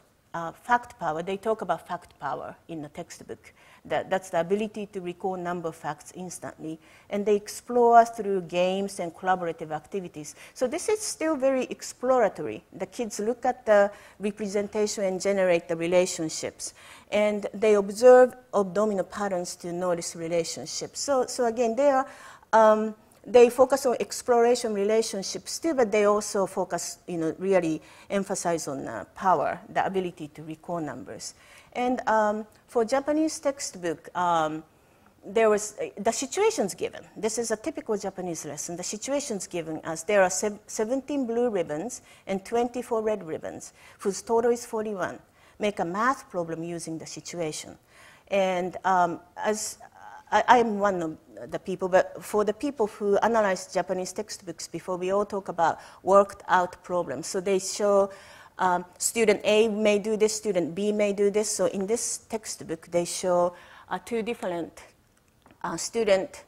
fact power. They talk about fact power in the textbook. That's the ability to recall number facts instantly. And they explore through games and collaborative activities. So this is still very exploratory. The kids look at the representation and generate the relationships. And they observe domino patterns to notice relationships. So again, they focus on exploration relationships still, but they also focus, really emphasize on power, the ability to recall numbers. And for Japanese textbook, there was the situations given. This is a typical Japanese lesson. The situations given as there are 17 blue ribbons and 24 red ribbons, whose total is 41. Make a math problem using the situation. And as I'm one of the people, but for the people who analyze Japanese textbooks before, we all talk about worked out problems. So they show student A may do this, student B may do this. So in this textbook, they show 2 different student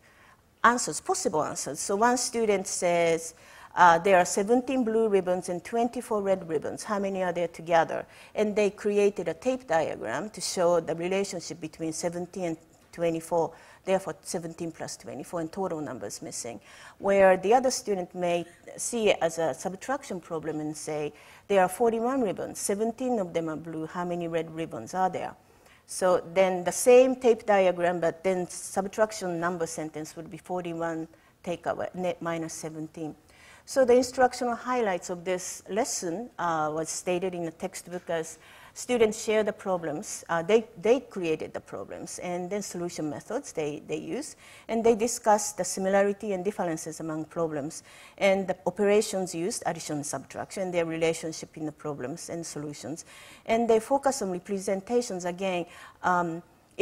answers, possible answers. So one student says, there are 17 blue ribbons and 24 red ribbons. How many are there together? And they created a tape diagram to show the relationship between 17 and 24. Therefore, 17 plus 24, and total numbers missing. Where the other student may see it as a subtraction problem and say, there are 41 ribbons, 17 of them are blue, how many red ribbons are there? So then the same tape diagram, but then subtraction number sentence would be 41 take away, net minus 17. So the instructional highlights of this lesson was stated in the textbook as students share the problems. They created the problems, and then solution methods they use. And they discuss the similarity and differences among problems, and the operations used, addition and subtraction, their relationship in the problems and solutions. And they focus on representations again.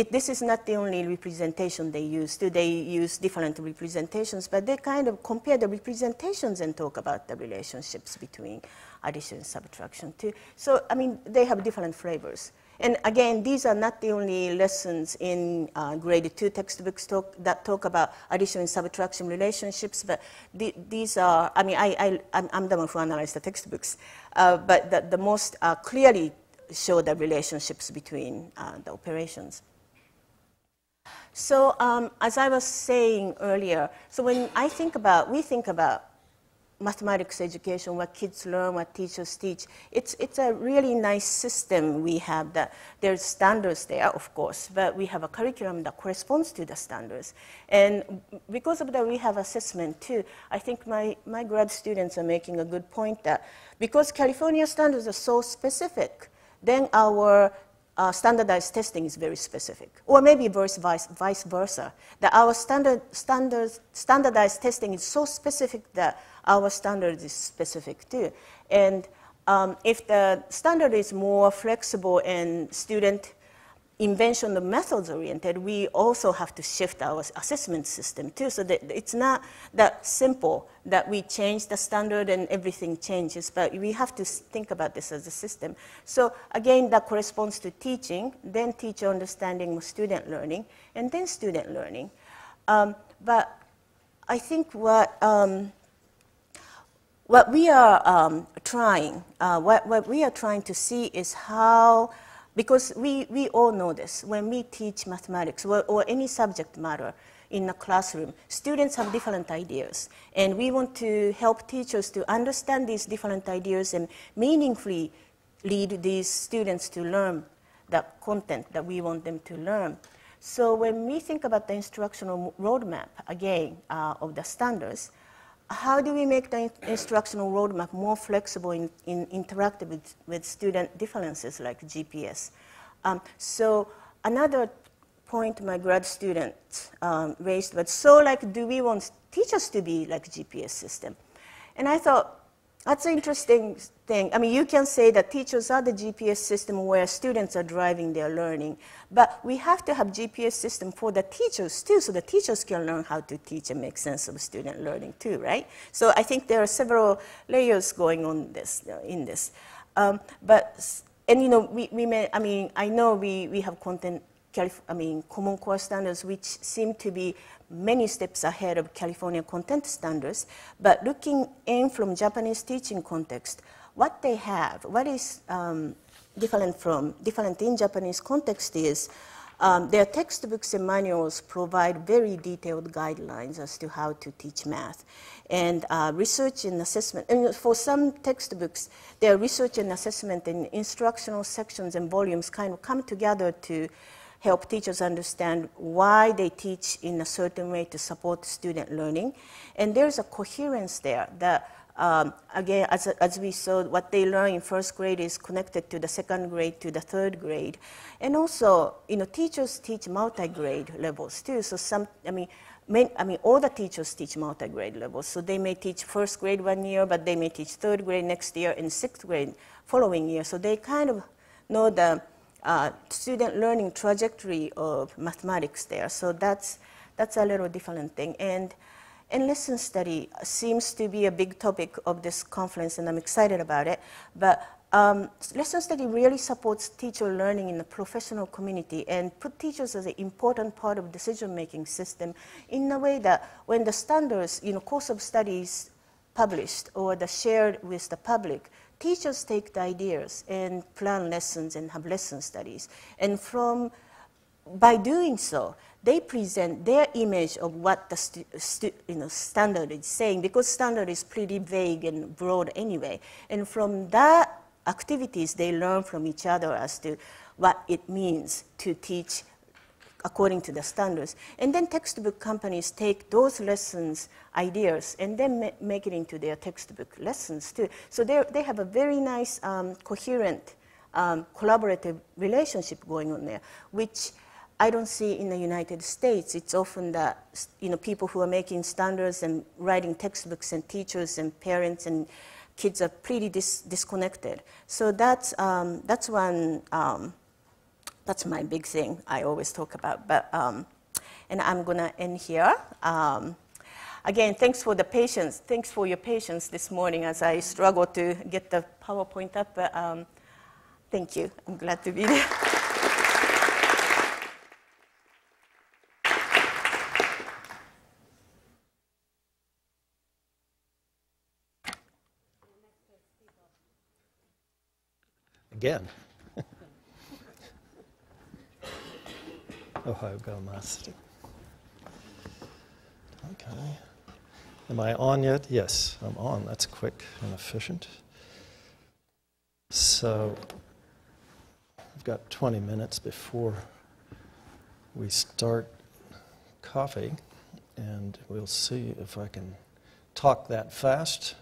This is not the only representation they use. They use different representations, but they kind of compare the representations and talk about the relationships between addition and subtraction too. So, I mean, they have different flavors. And again, these are not the only lessons in grade 2 textbooks that talk about addition and subtraction relationships, but these are, I mean, I'm the one who analyzed the textbooks, but the most clearly show the relationships between the operations. So as I was saying earlier, so when we think about mathematics education, what kids learn, what teachers teach, it's a really nice system we have. That there's standards there, of course, but we have a curriculum that corresponds to the standards. And because of that, we have assessment too. I think my grad students are making a good point that because California standards are so specific, then our standardized testing is very specific, or maybe vice versa. That our standardized testing is so specific that our standard is specific too. And if the standard is more flexible and student invention of methods oriented, we also have to shift our assessment system too, so that it's not that simple that we change the standard and everything changes, but we have to think about this as a system. So again, that corresponds to teaching, then teacher understanding of student learning, and then student learning. But I think what we are trying to see is how, because we all know this, when we teach mathematics or any subject matter in a classroom, students have different ideas. And we want to help teachers to understand these different ideas and meaningfully lead these students to learn the content that we want them to learn. So when we think about the instructional roadmap, again, of the standards, how do we make the instructional roadmap more flexible in interactive with student differences like GPS? So another point my grad students raised was, so like, do we want teachers to be like GPS system? And I thought, that's an interesting thing. I mean, you can say that teachers are the GPS system where students are driving their learning, but we have to have GPS system for the teachers too, so the teachers can learn how to teach and make sense of student learning too, right? So I think there are several layers going on in this. And you know, we may, I mean, I know we have common core standards which seem to be many steps ahead of California content standards, but looking in from Japanese teaching context, what they have, what is different in Japanese context is their textbooks and manuals provide very detailed guidelines as to how to teach math. And research and assessment, and for some textbooks, their research and assessment and instructional sections and volumes kind of come together to help teachers understand why they teach in a certain way to support student learning. And there's a coherence there that, again, as we saw, what they learn in first grade is connected to the second grade, to the third grade. And also, you know, teachers teach multi-grade levels too. So all the teachers teach multi-grade levels. So they may teach first grade one year, but they may teach third grade next year and sixth grade following year. So they kind of know the student learning trajectory of mathematics there. So that's a little different thing. And lesson study seems to be a big topic of this conference, and I'm excited about it. But lesson study really supports teacher learning in the professional community and put teachers as an important part of decision-making system in a way that when the standards, you know, course of studies published or the shared with the public, teachers take the ideas and plan lessons and have lesson studies. And by doing so, they present their image of what the standard is saying, because standard is pretty vague and broad anyway. And from that activities, they learn from each other as to what it means to teach according to the standards. And then textbook companies take those lessons, ideas, and then make it into their textbook lessons too. So they have a very nice, coherent, collaborative relationship going on there, which I don't see in the United States. It's often that people who are making standards and writing textbooks and teachers and parents and kids are pretty disconnected. So that's one. That's my big thing I always talk about. But and I'm gonna end here. Again, thanks for the patience. Thanks for your patience this morning as I struggle to get the PowerPoint up. But thank you. I'm glad to be there. Again. Ohio gozaimasu. Okay. Am I on yet? Yes, I'm on. That's quick and efficient. So I've got 20 minutes before we start coffee, and we'll see if I can talk that fast.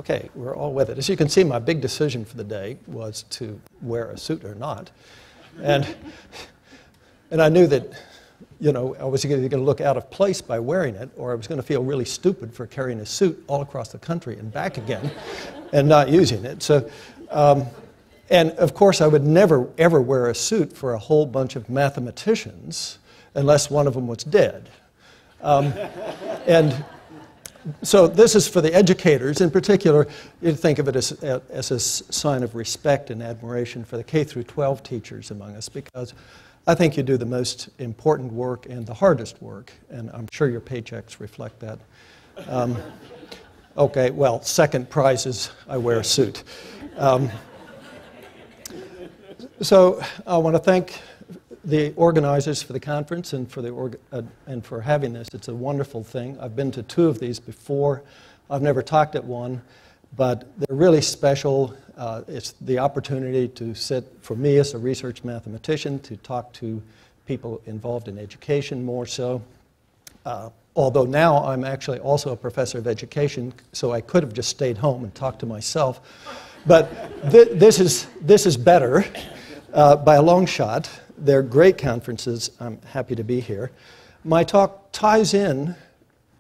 Okay, we're all with it. As you can see, my big decision for the day was to wear a suit or not. And I knew that, I was either going to look out of place by wearing it, or I was going to feel really stupid for carrying a suit all across the country and back again and not using it. So, and of course, I would never, ever wear a suit for a whole bunch of mathematicians unless one of them was dead. And so this is for the educators. In particular, you'd think of it as a sign of respect and admiration for the K through 12 teachers among us, because I think you do the most important work and the hardest work, and I'm sure your paychecks reflect that. Okay, well, second prize is I wear a suit. So I want to thank the organizers for the conference and for having this. It's a wonderful thing. I've been to 2 of these before. I've never talked at one, but they're really special. It's the opportunity to sit, for me as a research mathematician, to talk to people involved in education more so. Although now I'm actually also a professor of education, so I could have just stayed home and talked to myself. But this is better by a long shot. They're great conferences. I'm happy to be here. My talk ties in,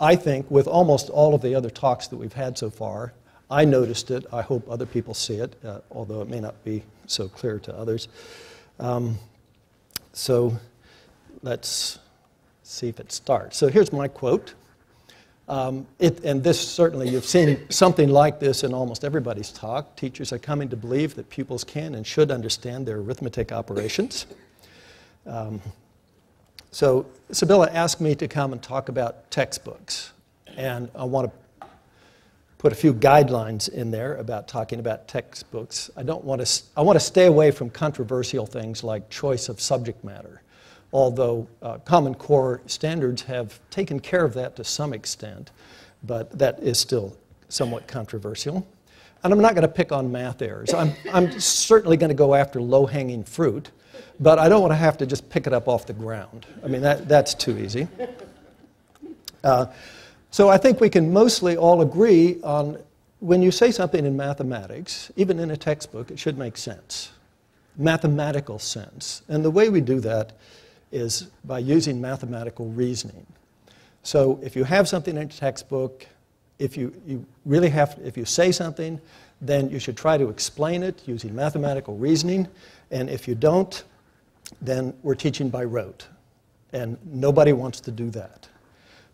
I think, with almost all of the other talks that we've had so far. I noticed it. I hope other people see it, although it may not be so clear to others. So let's see if it starts. So here's my quote. And this certainly, you've seen something like this in almost everybody's talk. Teachers are coming to believe that pupils can and should understand their arithmetic operations. So Sibylla asked me to come and talk about textbooks, and I want to put a few guidelines in there about talking about textbooks. I want to stay away from controversial things like choice of subject matter, although Common Core standards have taken care of that to some extent, but that is still somewhat controversial. And I'm not going to pick on math errors. I'm certainly going to go after low-hanging fruit, but I don't want to have to just pick it up off the ground. I mean, that's too easy. So I think we can mostly all agree on when you say something in mathematics, even in a textbook, it should make sense, mathematical sense. And the way we do that is by using mathematical reasoning. So if you have something in a textbook, if you say something, then you should try to explain it using mathematical reasoning. And if you don't, then we're teaching by rote. And nobody wants to do that.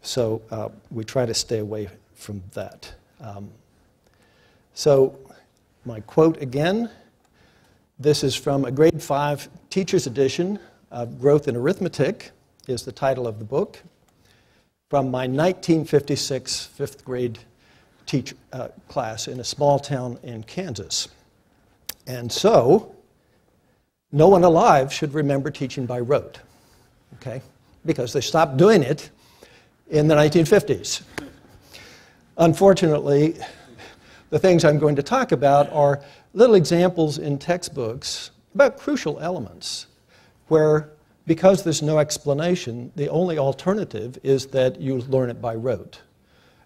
So we try to stay away from that. So my quote again, this is from a grade 5 teacher's edition of Growth in Arithmetic, is the title of the book, from my 1956 fifth grade class in a small town in Kansas. And so, no one alive should remember teaching by rote, okay? Because they stopped doing it in the 1950s. Unfortunately, the things I'm going to talk about are little examples in textbooks about crucial elements where, because there's no explanation, the only alternative is that you learn it by rote.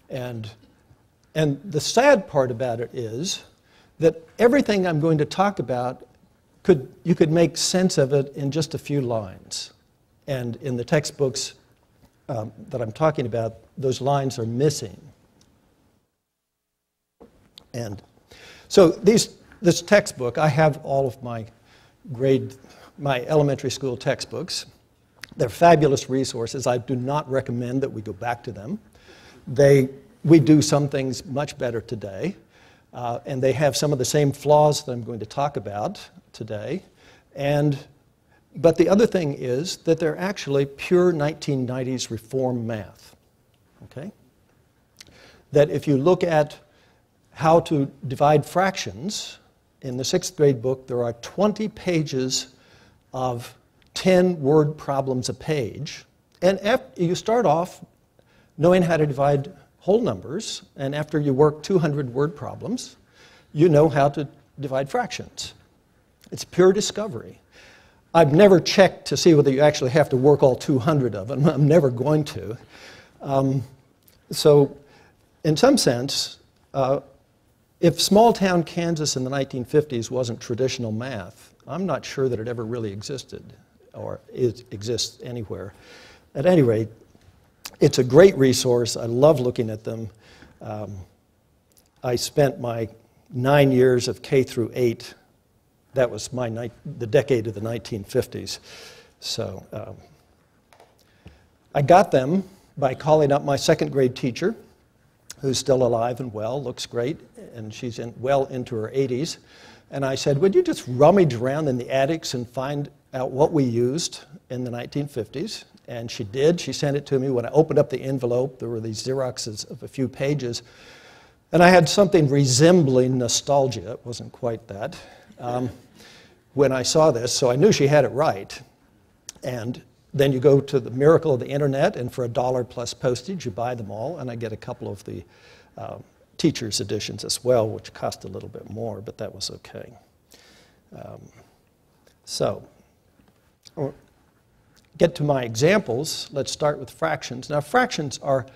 And the sad part about it is that everything I'm going to talk about, you could make sense of it in just a few lines. And in the textbooks that I'm talking about, those lines are missing. And so this textbook, I have all of my elementary school textbooks. They're fabulous resources. I do not recommend that we go back to them. We do some things much better today, and they have some of the same flaws that I'm going to talk about today. But the other thing is that they're actually pure 1990s reform math. Okay? That if you look at how to divide fractions, in the 6th grade book, there are 20 pages of 10-word problems a page. And you start off knowing how to divide whole numbers, and after you work 200-word problems, you know how to divide fractions. It's pure discovery. I've never checked to see whether you actually have to work all 200 of them. I'm never going to. So in some sense, if small-town Kansas in the 1950s wasn't traditional math, I'm not sure that it ever really existed or it exists anywhere. At any rate, it's a great resource. I love looking at them. I spent my 9 years of K through 8. That was the decade of the 1950s. So I got them by calling up my 2nd grade teacher, who's still alive and well, looks great, and she's well into her 80s. And I said, would you just rummage around in the attics and find out what we used in the 1950s? And she did. She sent it to me. When I opened up the envelope, there were these Xeroxes of a few pages. And I had something resembling nostalgia. It wasn't quite that. When I saw this, so I knew she had it right. And then you go to the miracle of the internet, and for $1 plus postage, you buy them all. And I get a couple of the teacher's editions as well, which cost a little bit more, but that was okay. Get to my examples. Let's start with fractions. Now, fractions are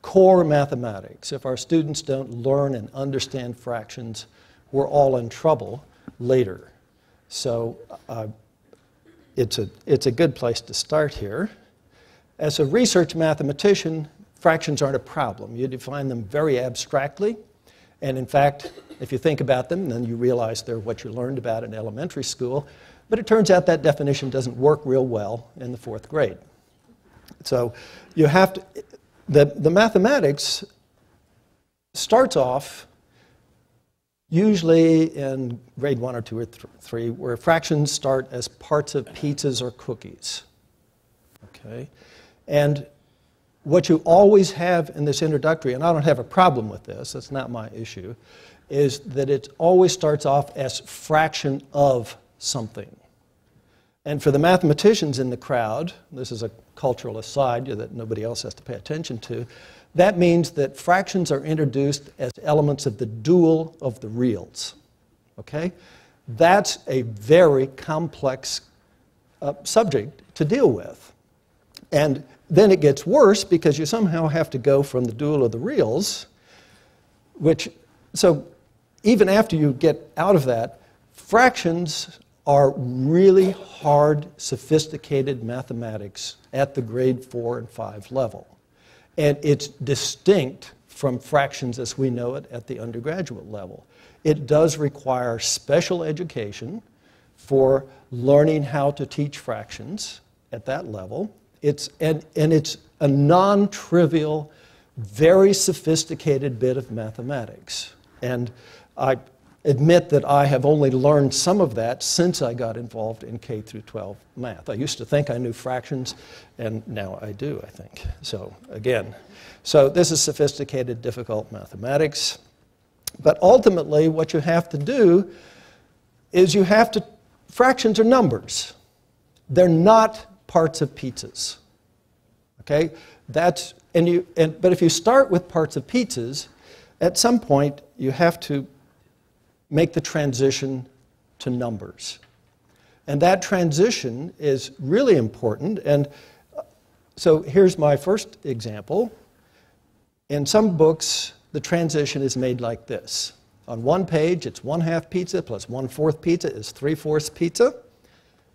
core mathematics. If our students don't learn and understand fractions, we're all in trouble later. So it's a good place to start here. As a research mathematician, fractions aren't a problem. You define them very abstractly. And in fact, if you think about them, then you realize they're what you learned about in elementary school. But it turns out that definition doesn't work real well in the 4th grade. So you have to, the mathematics starts off usually in grade 1 or 2 or 3, where fractions start as parts of pizzas or cookies. Okay? And what you always have in this introductory, and I don't have a problem with this, that's not my issue, is that it always starts off as fraction of something. And for the mathematicians in the crowd, this is a cultural aside that nobody else has to pay attention to, that means that fractions are introduced as elements of the dual of the reals. Okay? That's a very complex subject to deal with. And then it gets worse because you somehow have to go from the dual of the reals, so even after you get out of that, fractions are really hard, sophisticated mathematics at the grade 4 and 5 level. And it's distinct from fractions as we know it at the undergraduate level. It does require special education for learning how to teach fractions at that level. It's a non-trivial, very sophisticated bit of mathematics. And I admit that I have only learned some of that since I got involved in K through 12 math. I used to think I knew fractions, and now I do, I think. So again, this is sophisticated, difficult mathematics. But ultimately, what you have to do is fractions are numbers. They're not parts of pizzas. Okay? But if you start with parts of pizzas, at some point you have to make the transition to numbers. And that transition is really important. And so here's my first example. In some books, the transition is made like this. On one page, it's 1/2 pizza plus 1/4 pizza is 3/4 pizza.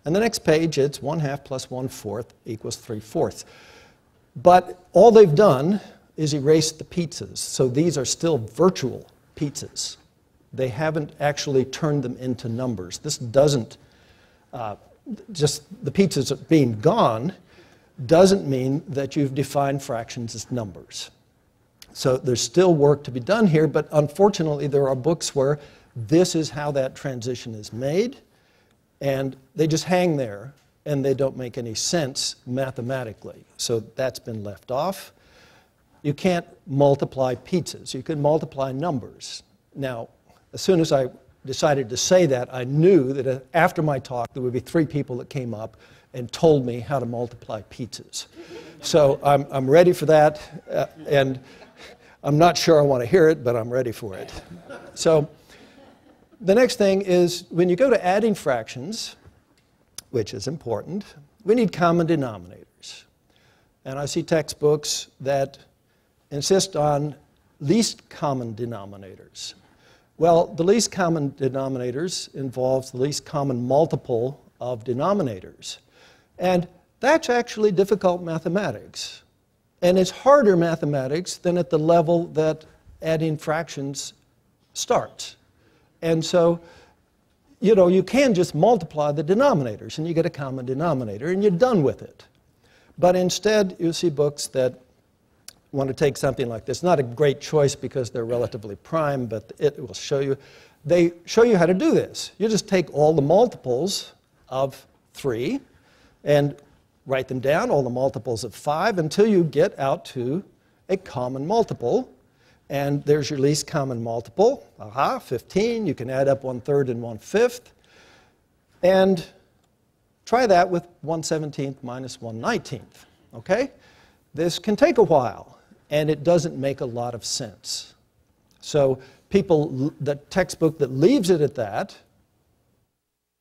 And the next page, it's 1/2 plus 1/4 equals 3/4. But all they've done is erase the pizzas. So these are still virtual pizzas. They haven't actually turned them into numbers. This doesn't, just the pizzas being gone doesn't mean that you've defined fractions as numbers. So there's still work to be done here, but unfortunately there are books where this is how that transition is made, and they just hang there and they don't make any sense mathematically. So that's been left off. You can't multiply pizzas. You can multiply numbers. Now, as soon as I decided to say that, I knew that after my talk there would be 3 people that came up and told me how to multiply pizzas. So I'm ready for that, and I'm not sure I want to hear it, but I'm ready for it. So the next thing is, when you go to adding fractions, which is important, we need common denominators. And I see textbooks that insist on least common denominators. Well, the least common denominators involves the least common multiple of denominators. And that's actually difficult mathematics. And it's harder mathematics than at the level that adding fractions starts. And so, you know, you can just multiply the denominators and you get a common denominator and you're done with it. But instead, you see books that want to take something like this. Not a great choice because they're relatively prime, but it will show you. They show you how to do this. You just take all the multiples of 3 and write them down, all the multiples of 5, until you get out to a common multiple. And there's your least common multiple. Aha, 15. You can add up 1/3 and 1/5. And try that with 1/17 minus 1/19. Okay? This can take a while, and it doesn't make a lot of sense. So the textbook that leaves it at that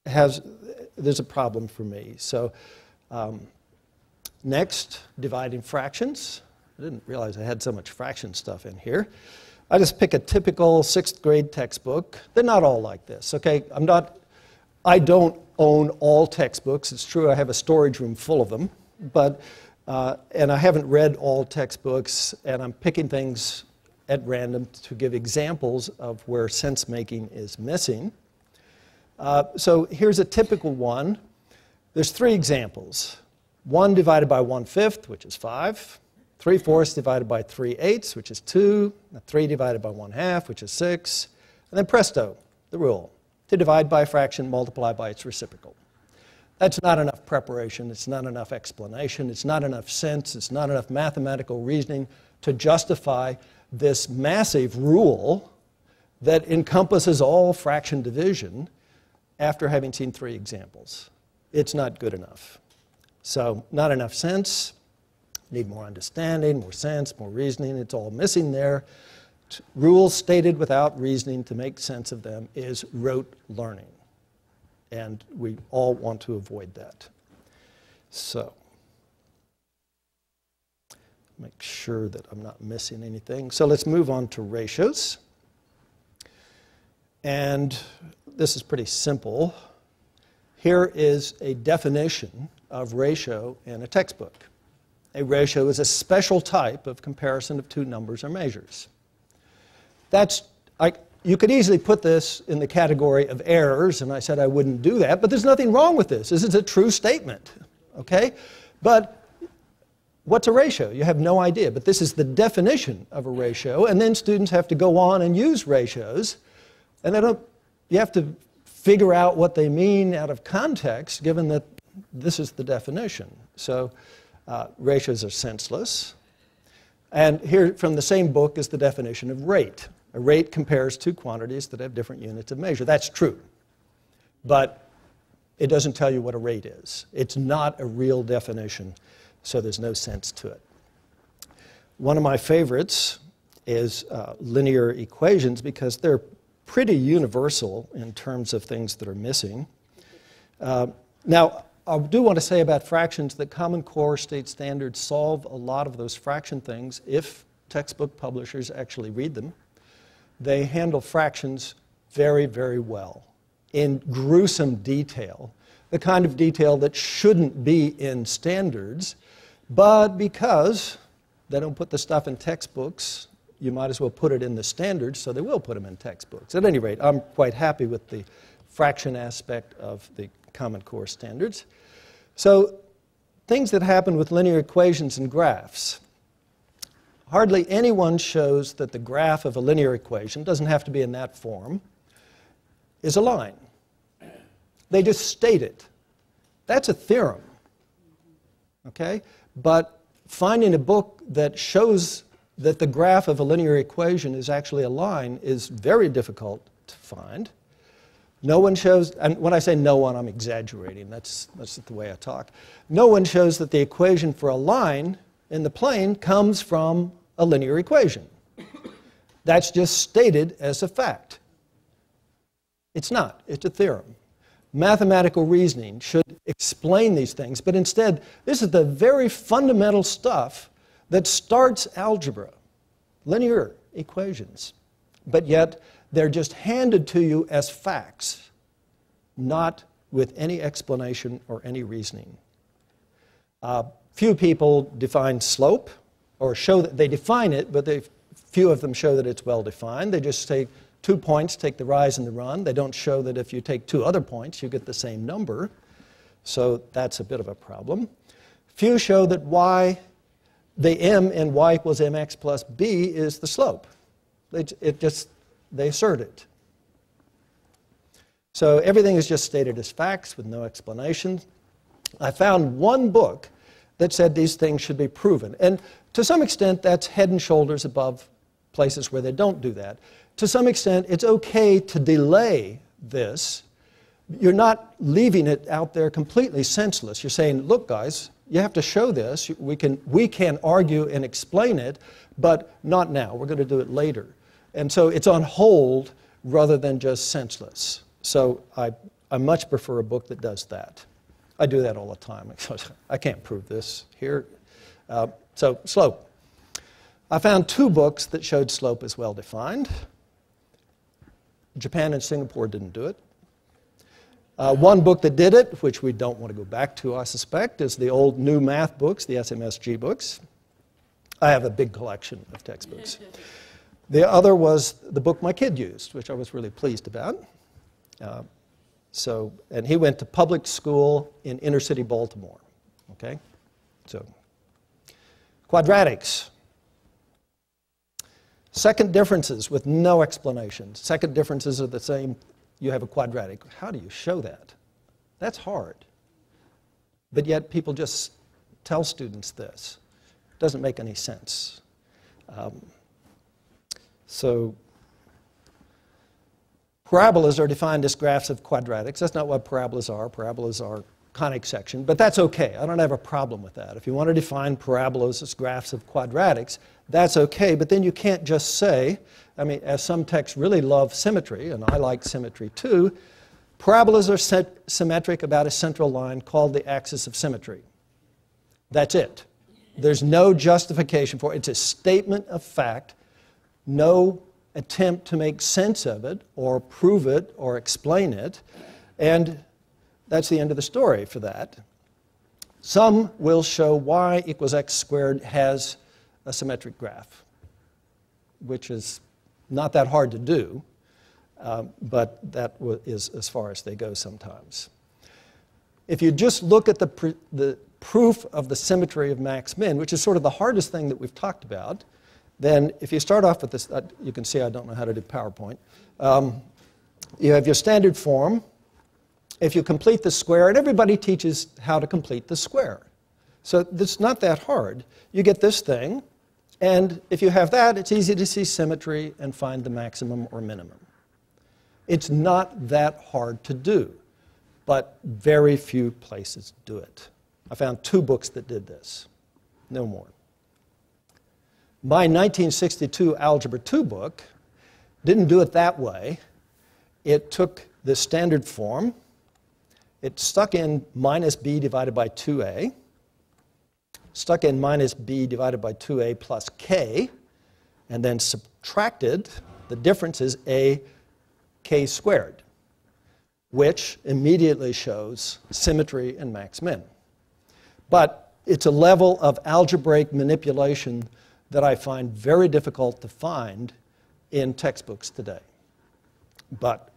there's a problem for me. So next, dividing fractions. I didn't realize I had so much fraction stuff in here. I just pick a typical 6th grade textbook. They're not all like this, okay? I don't own all textbooks. It's true I have a storage room full of them, but, and I haven't read all textbooks, and I'm picking things at random to give examples of where sense-making is missing. So here's a typical one. There's 3 examples. 1 divided by 1/5, which is 5. 3/4 divided by 3/8, which is 2. 3 divided by 1/2, which is 6. And then presto, the rule. To divide by a fraction, multiply by its reciprocal. That's not enough preparation. It's not enough explanation. It's not enough sense. It's not enough mathematical reasoning to justify this massive rule that encompasses all fraction division after having seen 3 examples. It's not good enough. So not enough sense. Need more understanding, more sense, more reasoning. It's all missing there. Rules stated without reasoning to make sense of them is rote learning. And we all want to avoid that. So make sure that I'm not missing anything. So let's move on to ratios. And this is pretty simple. Here is a definition of ratio in a textbook. A ratio is a special type of comparison of 2 numbers or measures. You could easily put this in the category of errors, and I said I wouldn't do that, but there's nothing wrong with this. This is a true statement, okay? But what's a ratio? You have no idea, but this is the definition of a ratio, and then students have to go on and use ratios, and you have to figure out what they mean out of context, given that this is the definition. So ratios are senseless. And here from the same book is the definition of rate. A rate compares 2 quantities that have different units of measure. That's true. But it doesn't tell you what a rate is. It's not a real definition, so there's no sense to it. One of my favorites is linear equations because they're pretty universal in terms of things that are missing. Now, I do want to say about fractions that Common Core state standards solve a lot of those fraction things if textbook publishers actually read them. They handle fractions very, very well in gruesome detail, the kind of detail that shouldn't be in standards, but because they don't put the stuff in textbooks, you might as well put it in the standards, so they will put them in textbooks. At any rate, I'm quite happy with the fraction aspect of the Common Core standards. So, things that happen with linear equations and graphs. Hardly anyone shows that the graph of a linear equation, doesn't have to be in that form, is a line. They just state it. That's a theorem, okay? But finding a book that shows that the graph of a linear equation is actually a line is very difficult to find. No one shows, and when I say no one, I'm exaggerating. That's the way I talk. No one shows that the equation for a line in the plane comes from a linear equation. That's just stated as a fact. It's not. It's a theorem. Mathematical reasoning should explain these things, but instead, this is the very fundamental stuff that starts algebra, linear equations. But yet, they're just handed to you as facts, not with any explanation or any reasoning. Few people define slope, or show that they define it, but few of them show that it's well defined. They just say 2 points, take the rise and the run. They don't show that if you take 2 other points, you get the same number. So that's a bit of a problem. Few show that the m in y equals mx plus b is the slope. They assert it. So everything is just stated as facts with no explanation. I found one book that said these things should be proven. And to some extent, that's head and shoulders above places where they don't do that. To some extent, it's okay to delay this. You're not leaving it out there completely senseless. You're saying, look, guys, you have to show this. We can argue and explain it, but not now. We're going to do it later. And so it's on hold rather than just senseless. So I much prefer a book that does that. I do that all the time. I can't prove this here. So slope. I found 2 books that showed slope as well defined. Japan and Singapore didn't do it. One book that did it, which we don't want to go back to, I suspect, is the old new math books, the SMSG books. I have a big collection of textbooks. The other was the book my kid used, which I was really pleased about. And he went to public school in inner city Baltimore. Okay? So, quadratics. Second differences with no explanation. Second differences are the same. You have a quadratic. How do you show that? That's hard. But yet people just tell students this. It doesn't make any sense. So parabolas are defined as graphs of quadratics. That's not what parabolas are. Parabolas are conic section, but that's okay. I don't have a problem with that. If you want to define parabolas as graphs of quadratics, that's okay, but then you can't just say, I mean, as some texts really love symmetry, and I like symmetry too, parabolas are symmetric about a central line called the axis of symmetry. That's it. There's no justification for it. It's a statement of fact, no attempt to make sense of it or prove it or explain it, and that's the end of the story for that. Some will show y equals x squared has a symmetric graph, which is not that hard to do, but that is as far as they go sometimes. If you just look at the proof of the symmetry of max-min, which is sort of the hardest thing that we've talked about, then if you start off with this, you can see I don't know how to do PowerPoint. You have your standard form. If you complete the square, and everybody teaches how to complete the square. So it's not that hard. You get this thing, and if you have that, it's easy to see symmetry and find the maximum or minimum. It's not that hard to do, but very few places do it. I found 2 books that did this, no more. My 1962 Algebra 2 book didn't do it that way. It took the standard form. It stuck in minus b divided by 2a, stuck in minus b divided by 2a plus k, and then subtracted the difference is a k squared, which immediately shows symmetry and max-min. But it's a level of algebraic manipulation that I find very difficult to find in textbooks today. But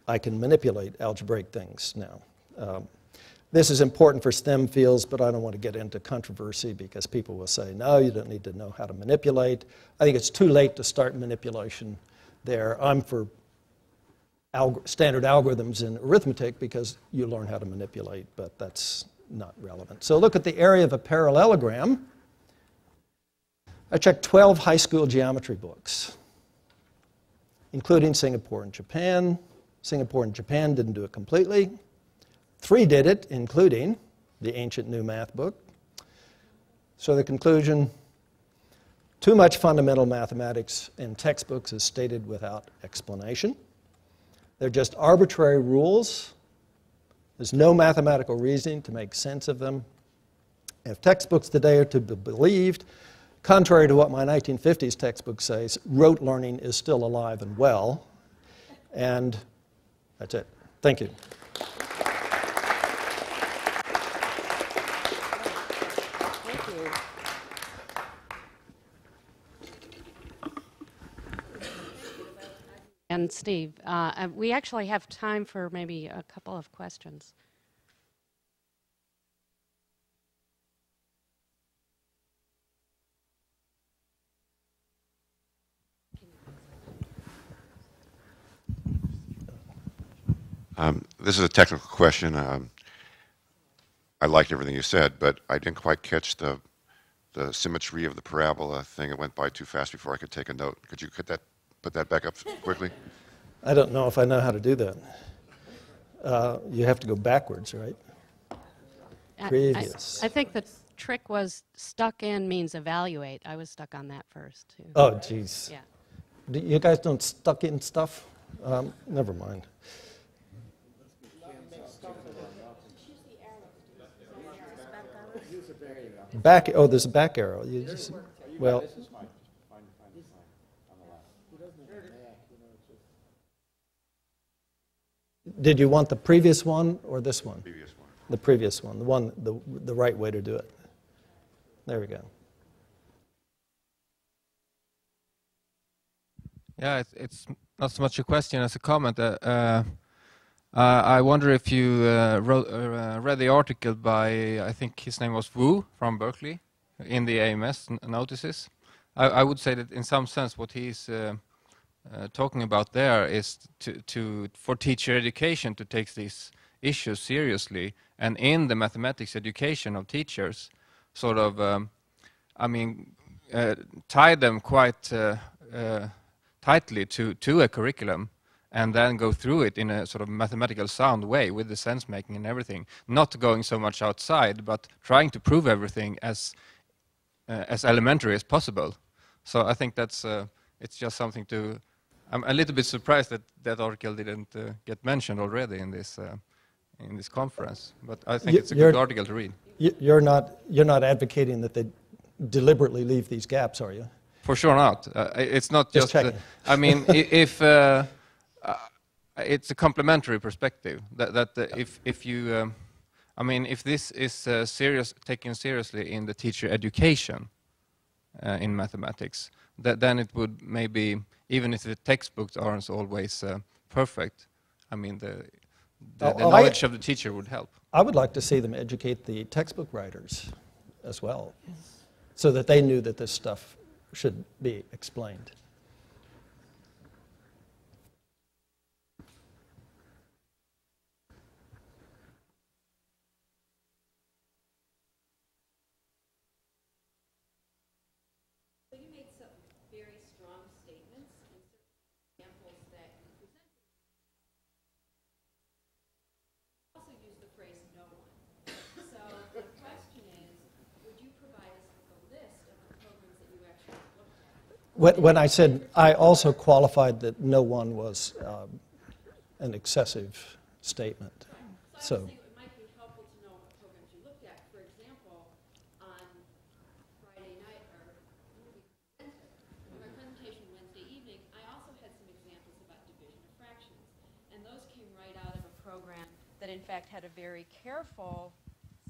I can manipulate algebraic things now. This is important for STEM fields, but I don't want to get into controversy because people will say, no, you don't need to know how to manipulate. I think it's too late to start manipulation there. I'm for standard algorithms in arithmetic because you learn how to manipulate, but that's not relevant. So look at the area of a parallelogram. I checked 12 high school geometry books, including Singapore and Japan. Singapore and Japan didn't do it completely. 3 did it, including the Ancient New Math book. So the conclusion, too much fundamental mathematics in textbooks is stated without explanation. They're just arbitrary rules. There's no mathematical reasoning to make sense of them. If textbooks today are to be believed, contrary to what my 1950s textbook says, rote learning is still alive and well. And that's it. Thank you. And Steve, we actually have time for maybe a couple of questions. This is a technical question. I liked everything you said, but I didn't quite catch the symmetry of the parabola thing. It went by too fast before I could take a note. Could you put that back up quickly? I don't know if I know how to do that. You have to go backwards, right? Previous. I think the trick was stuck in means evaluate. I was stuck on that first, too. Oh, geez. Yeah. You guys don't stuck in stuff? Never mind. Back, oh, there's a back arrow. You just, well, did you want the previous one or this one? Previous one. The previous one, the right way to do it. There we go. Yeah, it's not so much a question as a comment. I wonder if you read the article by, I think his name was Wu from Berkeley, in the AMS notices. I would say that in some sense what he's talking about there is for teacher education to take these issues seriously, and in the mathematics education of teachers, sort of, tie them quite tightly to a curriculum, and then go through it in a sort of mathematical sound way with the sense making and everything, not going so much outside, but trying to prove everything as elementary as possible. So I think that's it's just something to. I'm a little bit surprised that that article didn't get mentioned already in this conference, but I think it's a good article to read. You're not advocating that they deliberately leave these gaps, are you? For sure not. It's not just. I mean, if it's a complementary perspective that if you, if this is taken seriously in the teacher education in mathematics, then it would maybe, even if the textbooks aren't always perfect, the knowledge of the teacher would help. I would like to see them educate the textbook writers as well, so that they knew that this stuff should be explained. So you made some very strong statements and examples that you presented. Also use the phrase no one. So the question is, would you provide us with a list of the programs that you actually when I said, I also qualified that no one was an excessive statement. So I was thinking it might be helpful to know what programs you looked at. For example, on Friday night or my presentation Wednesday evening, I also had some examples about division of fractions. And those came right out of a program that in fact had a very careful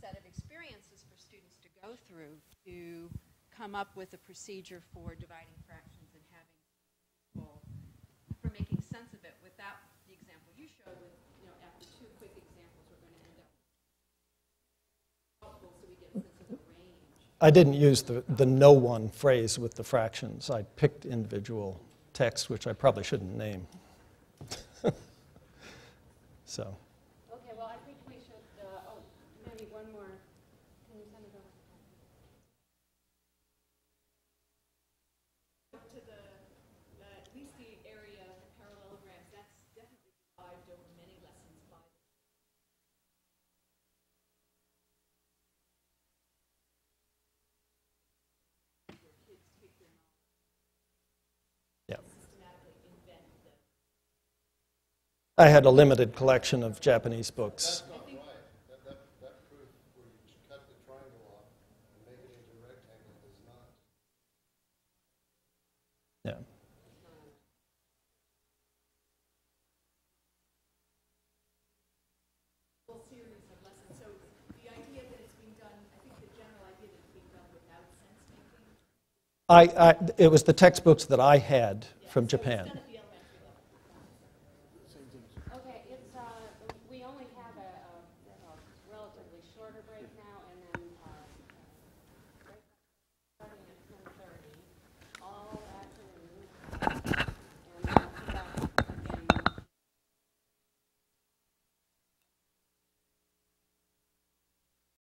set of experiences for students to go through to come up with a procedure for dividing fractions and having people, for making sense of it without the example you showed with, you know, after two quick examples, we're going to end up helpful so we get a sense of the range. I didn't use the no one phrase with the fractions. I picked individual text, which I probably shouldn't name. So. Okay, well, I think we should, maybe one more. Can you send it over? To the, at least the area of the parallelograms, that's definitely derived over many lessons by where kids take their knowledge Yeah. systematically invent them. I had a limited collection of Japanese books. That's not right. That proof where you cut the triangle off and make it into a rectangle is not. Yeah. Whole series of lessons. So the idea that it's being done, I think the general idea that it's being done without sense making. It was the textbooks that I had from Japan. Done at the elementary level. Okay, it's, we only have a relatively shorter break now,